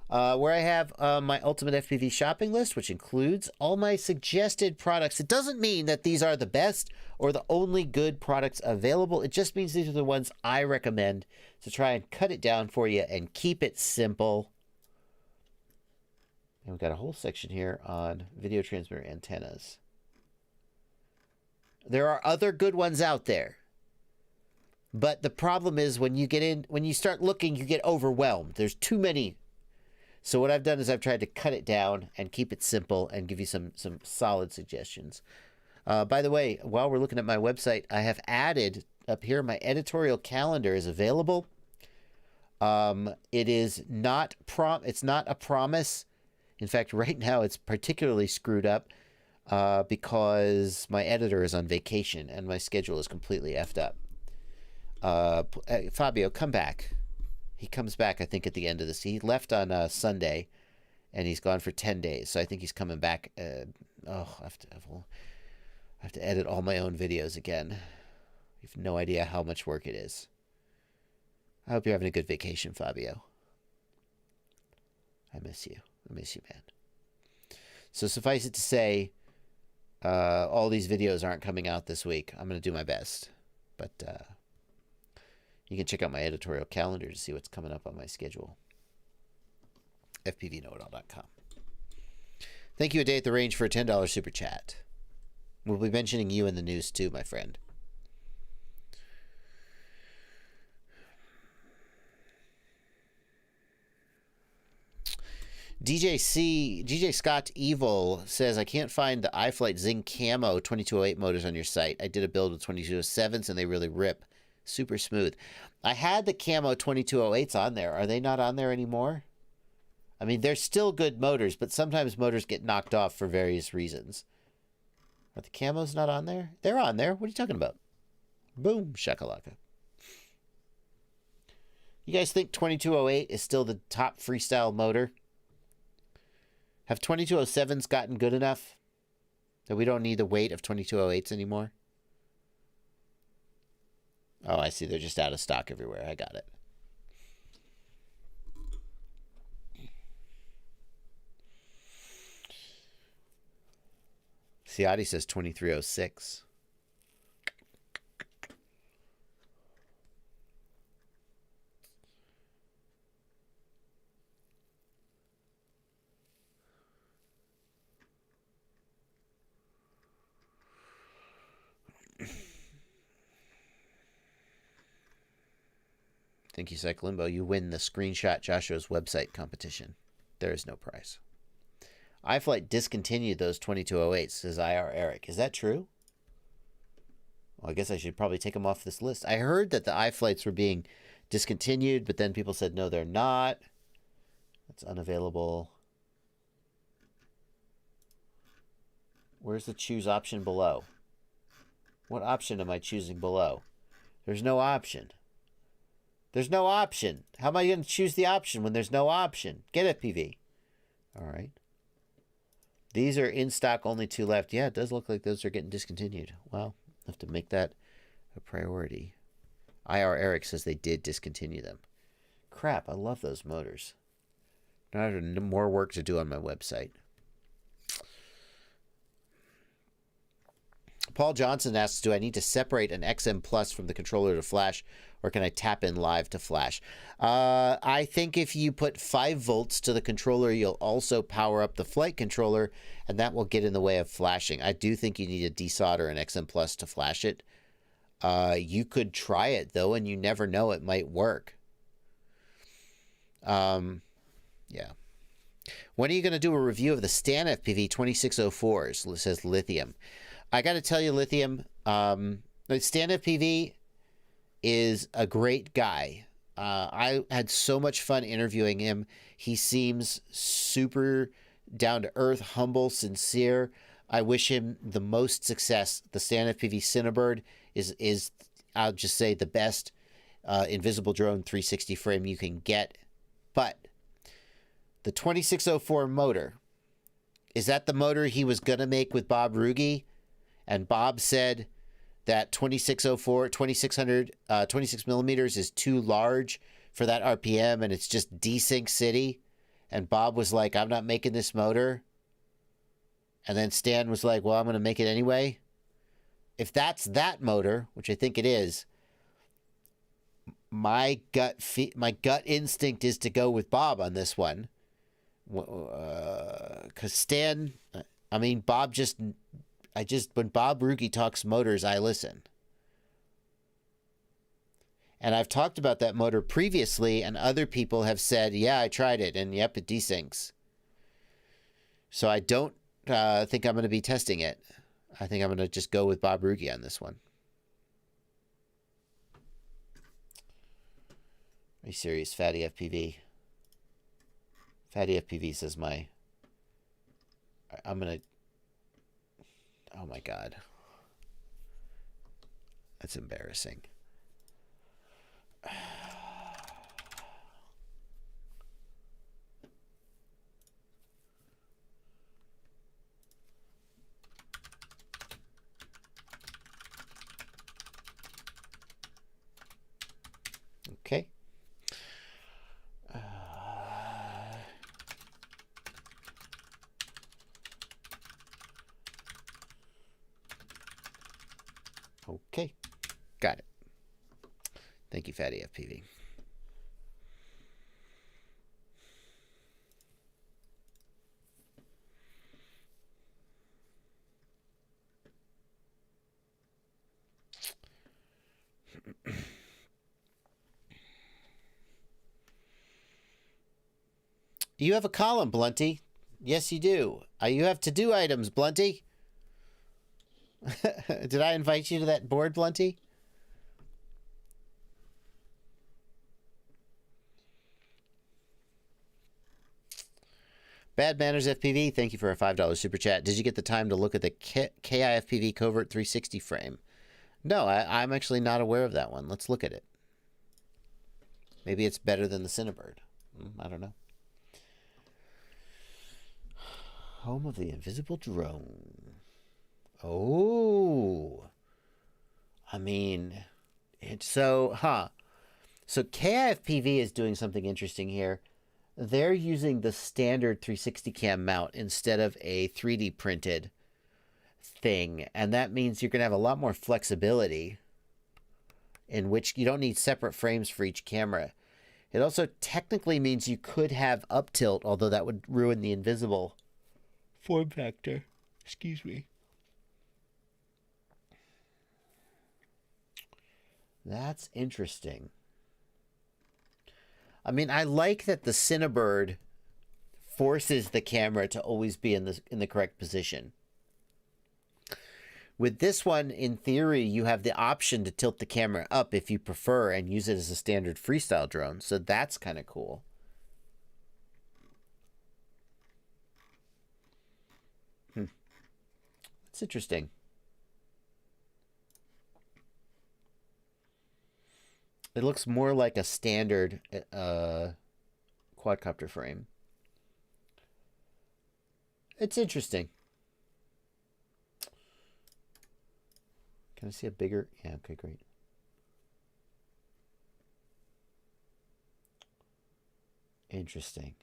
B: Where I have my ultimate FPV shopping list, which includes all my suggested products. It doesn't mean that these are the best or the only good products available. It just means these are the ones I recommend to try and cut it down for you and keep it simple. And we've got a whole section here on video transmitter antennas. There are other good ones out there. But the problem is when you start looking, you get overwhelmed. There's too many. So what I've done is I've tried to cut it down and keep it simple and give you some solid suggestions. By the way, while we're looking at my website, I have added up here, my editorial calendar is available. It is not it's not a promise. In fact, right now it's particularly screwed up because my editor is on vacation and my schedule is completely effed up. Fabio, come back. He comes back, I think, at the end of this. He left on Sunday, and he's gone for 10 days. So I think he's coming back. I have to edit all my own videos again. You have no idea how much work it is. I hope you're having a good vacation, Fabio. I miss you. I miss you, man. So suffice it to say, all these videos aren't coming out this week. I'm going to do my best. But you can check out my editorial calendar to see what's coming up on my schedule. fpvknowitall.com. Thank you, A Day at the Range, for a $10 super chat. We'll be mentioning you in the news too, my friend. DJ Scott Evil says, I can't find the iFlight Zing Camo 2208 motors on your site. I did a build with 2207s and they really rip. Super smooth. I had the Camo 2208s on there. Are they not on there anymore? I mean, they're still good motors, but sometimes motors get knocked off for various reasons. Are the Camos not on there? They're on there. What are you talking about? Boom, shakalaka. You guys think 2208 is still the top freestyle motor? Have 2207s gotten good enough that we don't need the weight of 2208s anymore? Oh, I see. They're just out of stock everywhere. I got it. Ciati says 2306. Thank you, Cyclimbo. You win the Screenshot Joshua's website competition. There is no prize. iFlight discontinued those 2208s, says IR Eric. Is that true? Well, I guess I should probably take them off this list. I heard that the iFlights were being discontinued, but then people said, no, they're not. That's unavailable. Where's the choose option below? What option am I choosing below? There's no option. There's no option. How am I going to choose the option when there's no option? Get it, PV. All right. These are in stock, only 2 left. Yeah, it does look like those are getting discontinued. Wow, have to make that a priority. IR Eric says they did discontinue them. Crap, I love those motors. Now I have more work to do on my website. Paul Johnson asks, do I need to separate an XM Plus from the controller to flash, or can I tap in live to flash? I think if you put 5 volts to the controller, you'll also power up the flight controller, and that will get in the way of flashing. I do think you need to desolder an XM Plus to flash it. You could try it, though, and you never know. It might work. Yeah. When are you going to do a review of the Stan FPV 2604s? Says Lithium. I got to tell you, Lithium, Stan FPV is a great guy. I had so much fun interviewing him. He seems super down to earth, humble, sincere. I wish him the most success. The Stan FPV Cinebird is I'll just say the best invisible drone 360 frame you can get. But the 2604 motor, is that the motor he was going to make with Bob Ruge? And Bob said that 2604, 2600, 26 millimeters is too large for that RPM, and it's just desync city. And Bob was like, I'm not making this motor. And then Stan was like, well, I'm going to make it anyway. If that's that motor, which I think it is, my gut instinct is to go with Bob on this one. Because Stan, I mean, Bob when Bob Ruge talks motors, I listen. And I've talked about that motor previously, and other people have said, yeah, I tried it, and yep, it desyncs. So I don't think I'm going to be testing it. I think I'm going to just go with Bob Ruge on this one. Are you serious, Fatty FPV? Fatty FPV says I'm going to... Oh my God. That's embarrassing. Okay. Okay. Got it. Thank you, Fatty FPV. You have a column, Blunty. Yes, you do. You have to-do items, Blunty. Did I invite you to that board, Blunty? Bad Manners FPV, thank you for a $5 super chat. Did you get the time to look at the KIFPV Covert 360 frame? No, I'm actually not aware of that one. Let's look at it. Maybe it's better than the Cinebird. I don't know. Home of the Invisible Drone. Oh. I mean, so KIFPV is doing something interesting here. They're using the standard 360 cam mount instead of a 3D printed thing. And that means you're going to have a lot more flexibility, in which you don't need separate frames for each camera. It also technically means you could have up tilt, although that would ruin the invisible form factor. Excuse me. That's interesting. I mean, I like that the Cinebird forces the camera to always be in the correct position. With this one, in theory, you have the option to tilt the camera up if you prefer and use it as a standard freestyle drone. So that's kind of cool. That's interesting. It looks more like a standard quadcopter frame. It's interesting. Can I see a bigger? Yeah, okay, great. Interesting.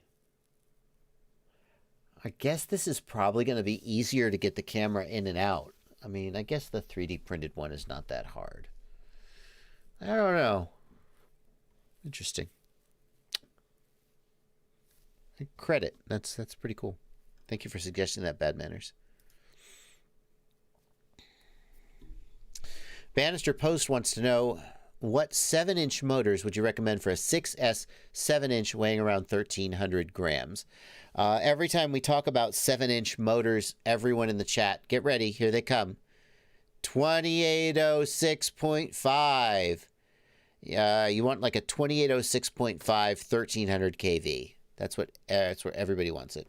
B: I guess this is probably going to be easier to get the camera in and out. I mean, I guess the 3D printed one is not that hard. I don't know. Interesting. Credit. That's pretty cool. Thank you for suggesting that, Bad Manners. Bannister Post wants to know, what 7-inch motors would you recommend for a 6S 7-inch weighing around 1,300 grams? Every time we talk about 7-inch motors, everyone in the chat, get ready. Here they come. 2806.5. You want like a 2806.5 1,300 kV. That's where everybody wants it.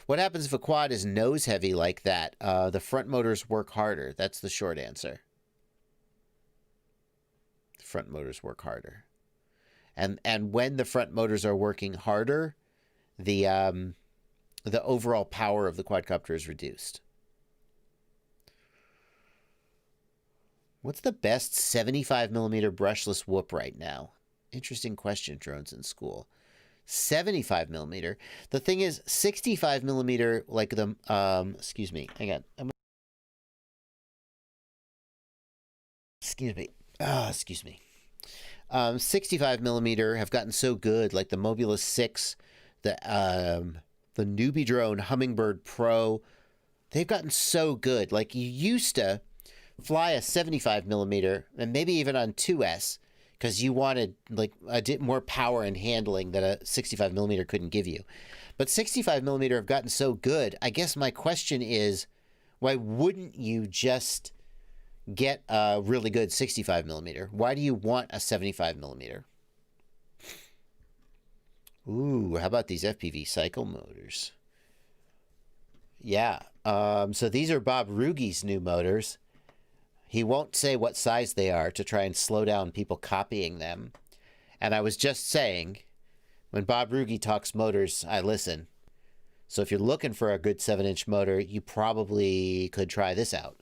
B: What happens if a quad is nose heavy like that? The front motors work harder. That's the short answer. The front motors work harder. And when the front motors are working harder, the overall power of the quadcopter is reduced. What's the best 75mm brushless whoop right now? Interesting question, Drones in School. 75mm. The thing is, 65mm, like the, excuse me, hang on. Excuse me. Excuse me. 65mm have gotten so good, like the Mobula 6, the Newbie Drone Hummingbird Pro. They've gotten so good. Like, you used to fly a 75mm, and maybe even on 2S, because you wanted like more power and handling that a 65mm couldn't give you. But 65mm have gotten so good. I guess my question is, why wouldn't you just get a really good 65mm? Why do you want a 75mm? Ooh, how about these FPV cycle motors? Yeah. So these are Bob Rugi's new motors. He won't say what size they are to try and slow down people copying them. And I was just saying, when Bob Rugi talks motors, I listen. So if you're looking for a good 7-inch motor, you probably could try this out.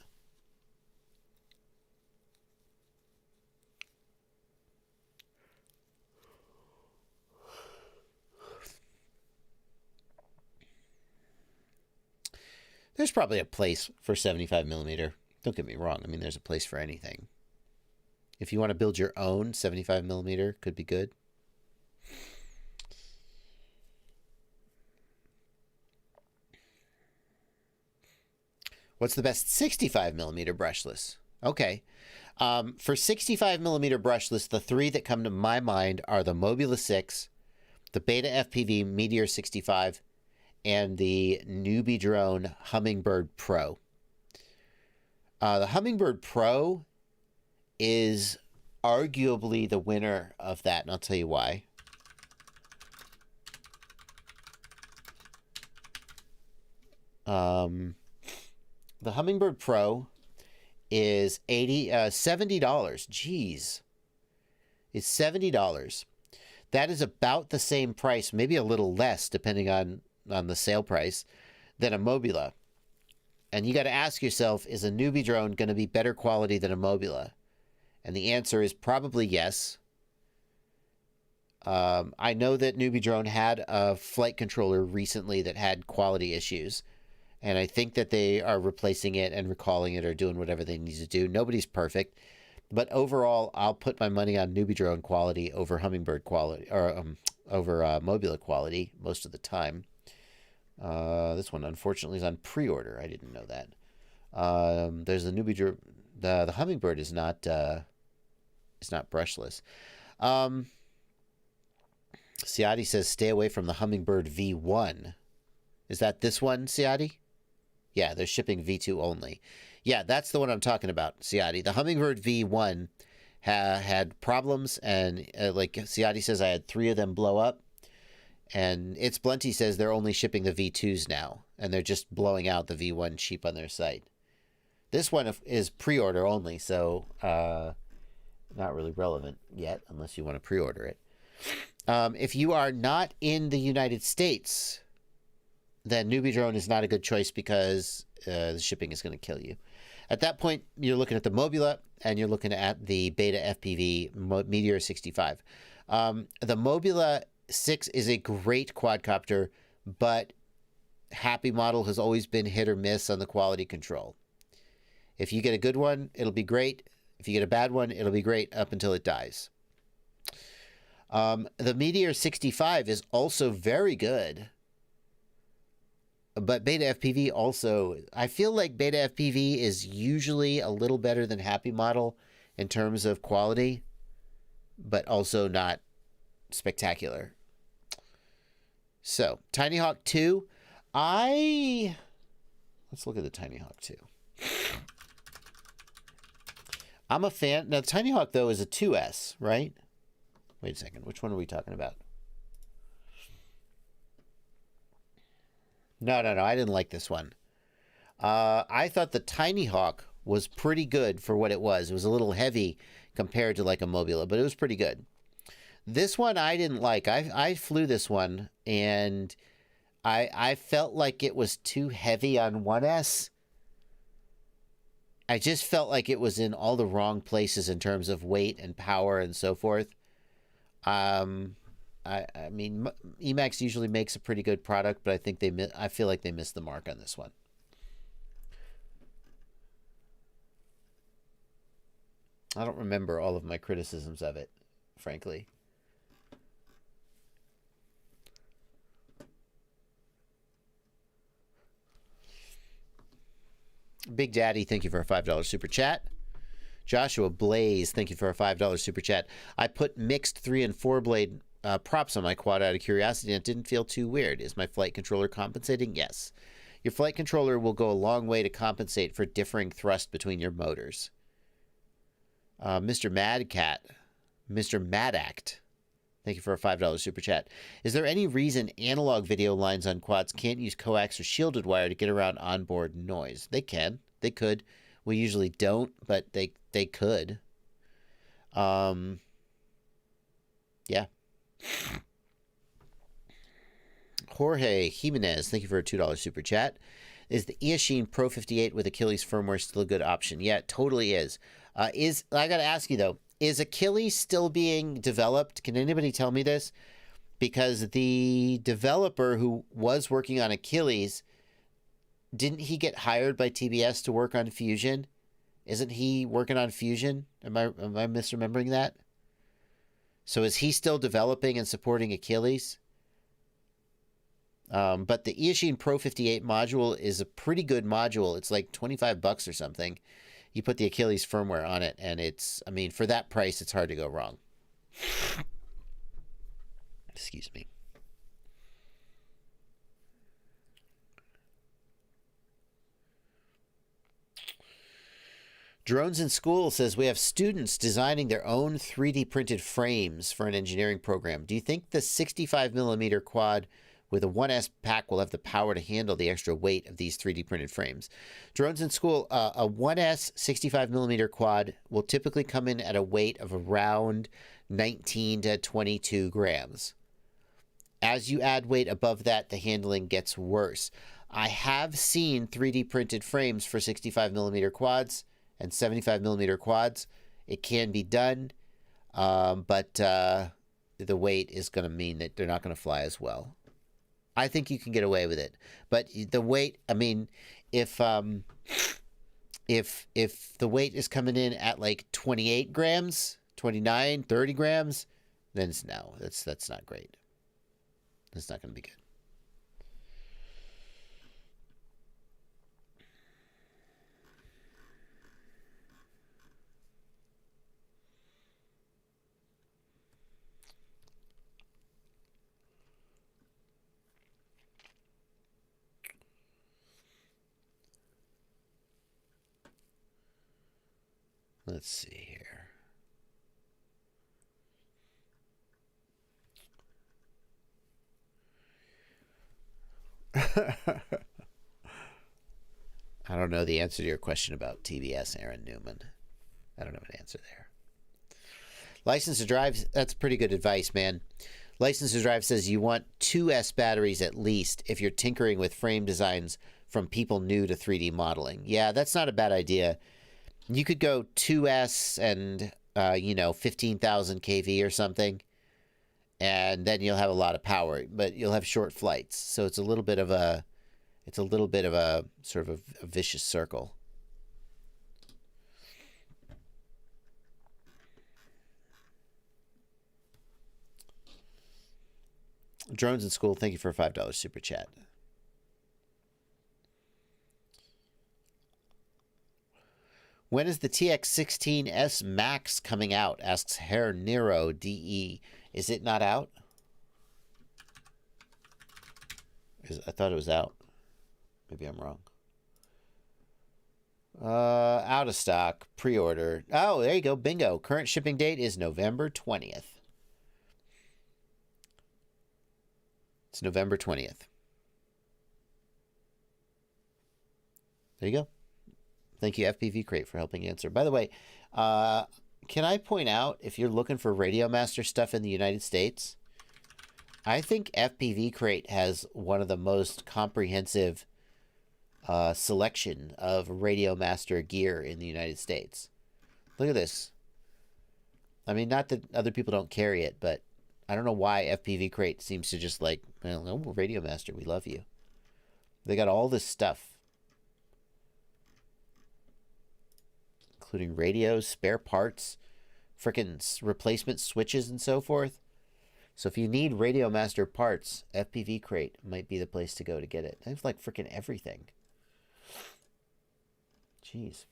B: There's probably a place for 75mm. Don't get me wrong. I mean, there's a place for anything. If you want to build your own 75mm, could be good. What's the best 65mm brushless? Okay. For 65mm brushless, the three that come to my mind are the Mobula 6, the Beta FPV Meteor 65, and the Newbie Drone Hummingbird Pro. The Hummingbird Pro is arguably the winner of that, and I'll tell you why. The Hummingbird Pro is $70. Jeez. It's $70. That is about the same price, maybe a little less, depending on the sale price, than a Mobula. And you got to ask yourself, is a Newbie drone going to be better quality than a Mobula? And the answer is probably yes. I know that Newbie Drone had a flight controller recently that had quality issues. And I think that they are replacing it and recalling it or doing whatever they need to do. Nobody's perfect. But overall, I'll put my money on Newbie Drone quality over Hummingbird quality, or over Mobula quality most of the time. This one, unfortunately, is on pre-order. I didn't know that. There's the Newbie Drone. The Hummingbird is not brushless. Siadi says, stay away from the Hummingbird V1. Is that this one, Siadi? Yeah, they're shipping V2 only. Yeah, that's the one I'm talking about, Siadi. The Hummingbird V1 had problems, and like Siadi says, I had 3 of them blow up. And It's Blunty says they're only shipping the V2s now, and they're just blowing out the V1 cheap on their site. This one is pre-order only, so not really relevant yet, unless you want to pre-order it. If you are not in the United States, then newbie drone is not a good choice because the shipping is going to kill you. At that point, you're looking at the Mobula and you're looking at the Beta FPV Meteor 65. The Mobula 6 is a great quadcopter, but Happy model has always been hit or miss on the quality control. If you get a good one, it'll be great. If you get a bad one, it'll be great up until it dies. The Meteor 65 is also very good. But Beta FPV also, I feel like Beta FPV is usually a little better than Happy model in terms of quality, but also not spectacular. So, Tiny Hawk 2, let's look at the Tiny Hawk 2. I'm a fan. Now, the Tiny Hawk, though, is a 2S, right? Wait a second. Which one are we talking about? No. I didn't like this one. I thought the Tiny Hawk was pretty good for what it was. It was a little heavy compared to like a Mobula, but it was pretty good. This one I didn't like. I flew this one, and I felt like it was too heavy on 1S. I just felt like it was in all the wrong places in terms of weight and power and so forth. I mean, Emax usually makes a pretty good product, but I feel like they missed the mark on this one. I don't remember all of my criticisms of it, frankly. Big Daddy, thank you for a $5 super chat. Joshua Blaze, thank you for a $5 super chat. I put mixed 3 and 4 blade props on my quad out of curiosity, and it didn't feel too weird. Is my flight controller compensating? Yes. Your flight controller will go a long way to compensate for differing thrust between your motors. Mr. Madact, thank you for a $5 super chat. Is there any reason analog video lines on quads can't use coax or shielded wire to get around onboard noise? They can. They could. We usually don't, but they could. Yeah. Jorge Jimenez, thank you for a $2 super chat. Is the Eachine Pro 58 with Achilles firmware still a good option? Yeah, it totally is. I got to ask you, though, is Achilles still being developed? Can anybody tell me this? Because the developer who was working on Achilles, didn't he get hired by TBS to work on Fusion? Isn't he working on Fusion? Am I misremembering that? So is he still developing and supporting Achilles? But the Eachine Pro 58 module is a pretty good module. It's like $25 or something. You put the Achilles firmware on it, and it's, I mean, for that price, it's hard to go wrong. Excuse me. Drones in School says, we have students designing their own 3D printed frames for an engineering program. Do you think the 65mm quad with a 1S pack will have the power to handle the extra weight of these 3D printed frames? Drones in School, a 1S 65mm quad will typically come in at a weight of around 19 to 22 grams. As you add weight above that, the handling gets worse. I have seen 3D printed frames for 65mm quads and 75mm quads. It can be done, but the weight is going to mean that they're not going to fly as well. I think you can get away with it, but the weight, I mean, if the weight is coming in at like 28 grams, 29, 30 grams, then no, that's not great. That's not going to be good. Let's see here. I don't know the answer to your question about TBS, Aaron Newman. I don't have an answer there. License to drive, that's pretty good advice, man. License to Drive says you want 2S batteries at least if you're tinkering with frame designs from people new to 3D modeling. Yeah, that's not a bad idea. You could go 2S and, 15,000 kV or something, and then you'll have a lot of power, but you'll have short flights. So it's a little bit of a sort of a vicious circle. Drones in School, thank you for a $5 super chat. When is the TX16S Max coming out? Asks Herr Nero DE. Is it not out? I thought it was out. Maybe I'm wrong. Out of stock. Pre-order. Oh, there you go. Bingo. Current shipping date is November 20th. It's November 20th. There you go. Thank you, FPV Crate, for helping answer. By the way, can I point out, if you're looking for Radio Master stuff in the United States, I think FPV Crate has one of the most comprehensive selection of Radio Master gear in the United States. Look at this. I mean, not that other people don't carry it, but I don't know why FPV Crate seems to just like, well, no, we're Radio Master, we love you. They got all this stuff, including radios, spare parts, frickin' replacement switches, and so forth. So if you need Radio Master parts, FPV Crate might be the place to go to get it. They have like frickin' everything. Jeez.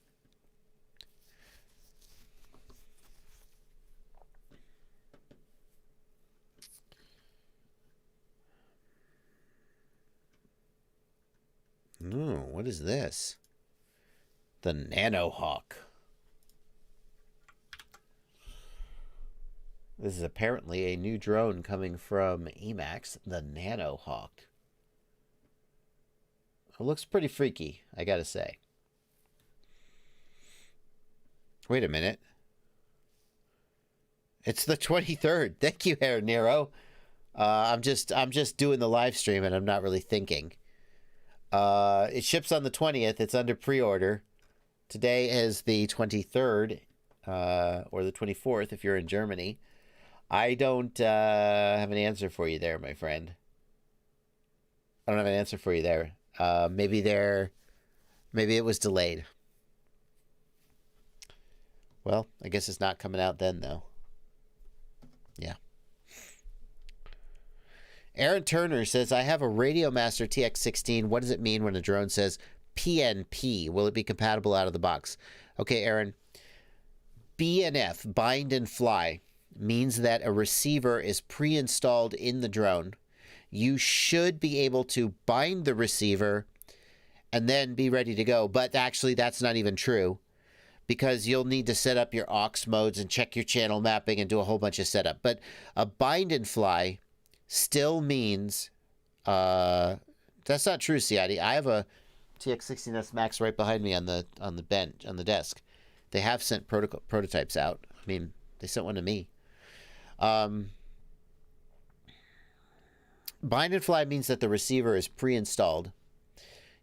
B: Ooh, what is this? The Nanohawk. This is apparently a new drone coming from Emax, the Nanohawk. It looks pretty freaky, I gotta say. Wait a minute. It's the 23rd. Thank you, Herr Nero. I'm just doing the live stream and I'm not really thinking. It ships on the 20th. It's under pre-order. Today is the 23rd, or the 24th if you're in Germany. I don't have an answer for you there, my friend. I don't have an answer for you there. Maybe it was delayed. Well, I guess it's not coming out then, though. Yeah. Aaron Turner says, I have a Radio Master TX16. What does it mean when a drone says PNP? Will it be compatible out of the box? Okay, Aaron. BNF, bind and fly, means that a receiver is pre-installed in the drone. You should be able to bind the receiver and then be ready to go. But actually, that's not even true, because you'll need to set up your aux modes and check your channel mapping and do a whole bunch of setup. But a bind and fly still means that's not true, Ciati. I have a TX16S Max right behind me on the bench, on the desk. They have sent prototypes out. I mean, they sent one to me. Bind and fly means that the receiver is pre-installed.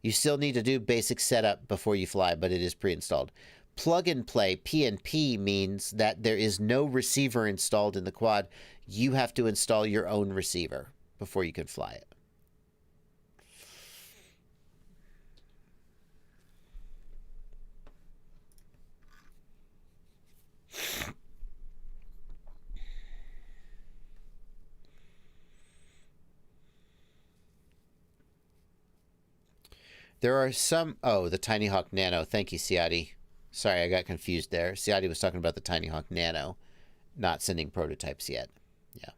B: You still need to do basic setup before you fly, but it is pre-installed. Plug and play, PNP, means that there is no receiver installed in the quad. You have to install your own receiver before you can fly it. There are some... Oh, the Tiny Hawk Nano. Thank you, Ciati. Sorry, I got confused there. Ciati was talking about the Tiny Hawk Nano, not sending prototypes yet. Yeah.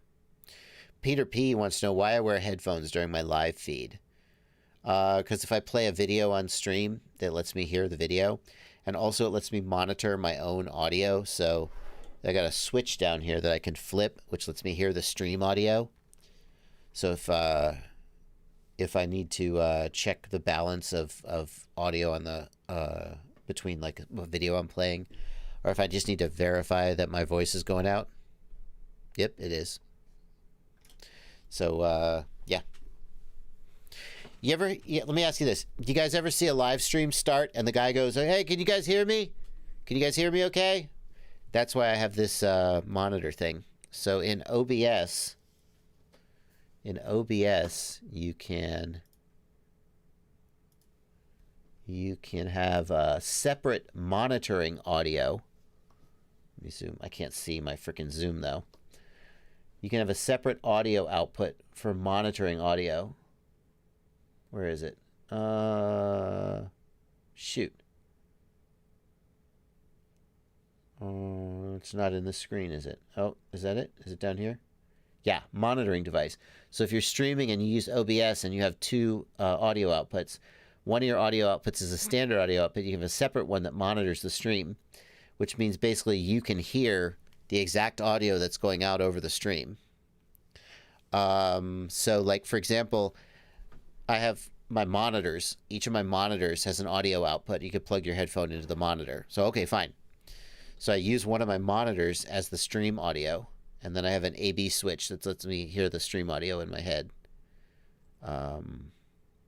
B: Peter P. wants to know why I wear headphones during my live feed. Because if I play a video on stream, that lets me hear the video. And also it lets me monitor my own audio. So I got a switch down here that I can flip, which lets me hear the stream audio. So if I need to check the balance of audio on the between like a video I'm playing, or if I just need to verify that my voice is going out. Yep, it is. So, yeah. Let me ask you this. Do you guys ever see a live stream start and the guy goes, hey, can you guys hear me? Can you guys hear me okay? That's why I have this monitor thing. So in OBS, you can have a separate monitoring audio. Let me zoom. I can't see my freaking zoom though. You can have a separate audio output for monitoring audio. Where is it? Shoot. It's not in the screen, is it? Oh, is that it? Is it down here? Yeah, monitoring device. So if you're streaming and you use OBS and you have two audio outputs, one of your audio outputs is a standard audio output. You have a separate one that monitors the stream, which means basically you can hear the exact audio that's going out over the stream. So like, for example, I have my monitors. Each of my monitors has an audio output. You could plug your headphone into the monitor. So, okay, fine. So I use one of my monitors as the stream audio, and then I have an AB switch that lets me hear the stream audio in my head.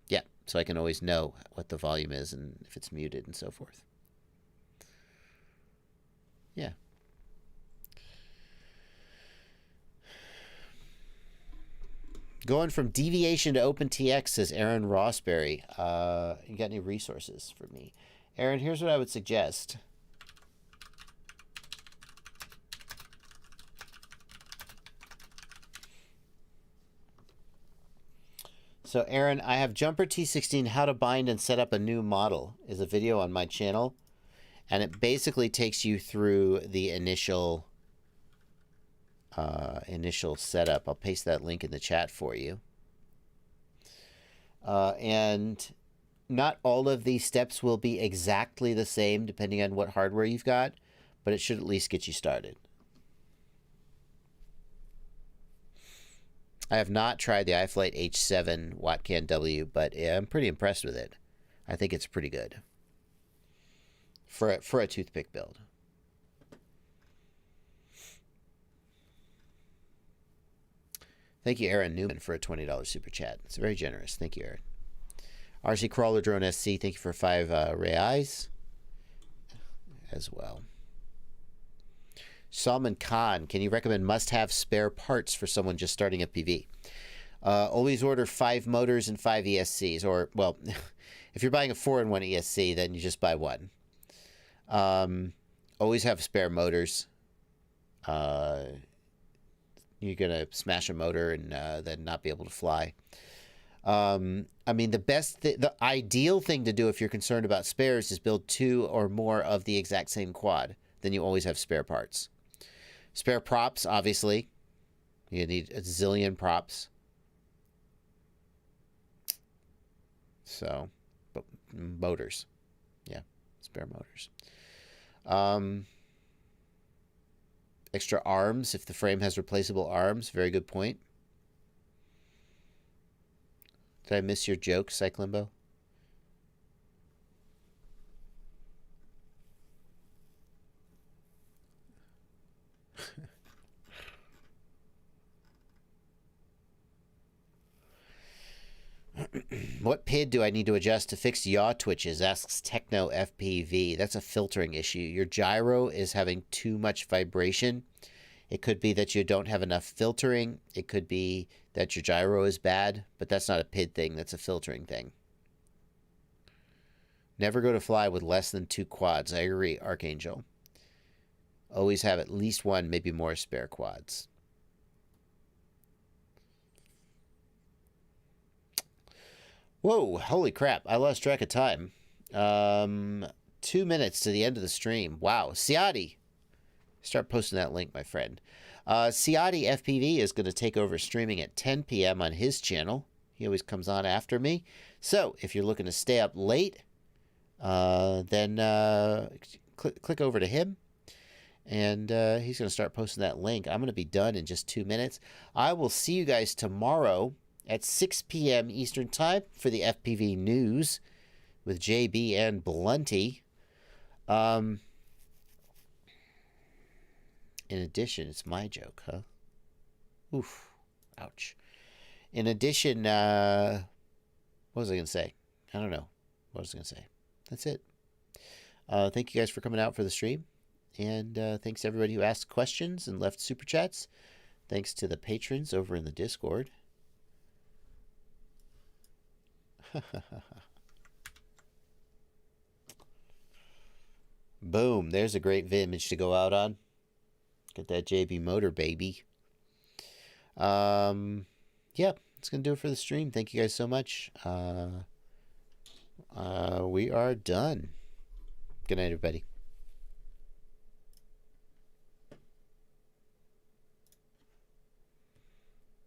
B: Yeah, so I can always know what the volume is and if it's muted and so forth. Yeah. Going from deviation to OpenTX, says Aaron Rossberry. You got any resources for me? Aaron, here's what I would suggest. So, Aaron, I have Jumper T16 How to Bind and Set Up a New Model is a video on my channel. And it basically takes you through the initial setup. I'll paste that link in the chat for you. And not all of these steps will be exactly the same depending on what hardware you've got, but it should at least get you started. I have not tried the iFlight H7 Wattcan W, but I'm pretty impressed with it. I think it's pretty good for a toothpick build. Thank you, Aaron Newman, for a $20 super chat. It's very generous. Thank you, Aaron. RC Crawler Drone SC, thank you for 5 reais as well. Salman Khan, can you recommend must-have spare parts for someone just starting a PV? Always order 5 motors and 5 ESCs. Or, well, if you're buying a 4-in-1 ESC, then you just buy one. Always have spare motors. You're going to smash a motor and then not be able to fly. I mean, the ideal thing to do if you're concerned about spares is build 2 or more of the exact same quad. Then you always have spare parts. Spare props, obviously. You need a zillion props. So, but motors. Yeah, spare motors. Extra arms, if the frame has replaceable arms. Very good point. Did I miss your joke, Cyclimbo? What PID do I need to adjust to fix yaw twitches? Asks Techno FPV. That's a filtering issue. Your gyro is having too much vibration. It could be that you don't have enough filtering. It could be that your gyro is bad, but that's not a PID thing. That's a filtering thing. Never go to fly with less than 2 quads. I agree, Archangel. Always have at least 1, maybe more spare quads. Whoa, holy crap. I lost track of time. 2 minutes to the end of the stream. Wow. Ciati. Start posting that link, my friend. Ciati FPV is going to take over streaming at 10 p.m. on his channel. He always comes on after me. So if you're looking to stay up late, then click over to him. And he's going to start posting that link. I'm going to be done in just 2 minutes. I will see you guys tomorrow at 6 p.m. Eastern Time for the FPV News with JB and Blunty. In addition, it's my joke, huh? Oof. Ouch. In addition, what was I going to say? I don't know. What was I going to say? That's it. Thank you guys for coming out for the stream. And thanks to everybody who asked questions and left super chats. Thanks to the patrons over in the Discord. Boom. There's a great image to go out on. Get that JB motor, baby. Yeah, that's going to do it for the stream. Thank you guys so much. We are done. Good night, everybody.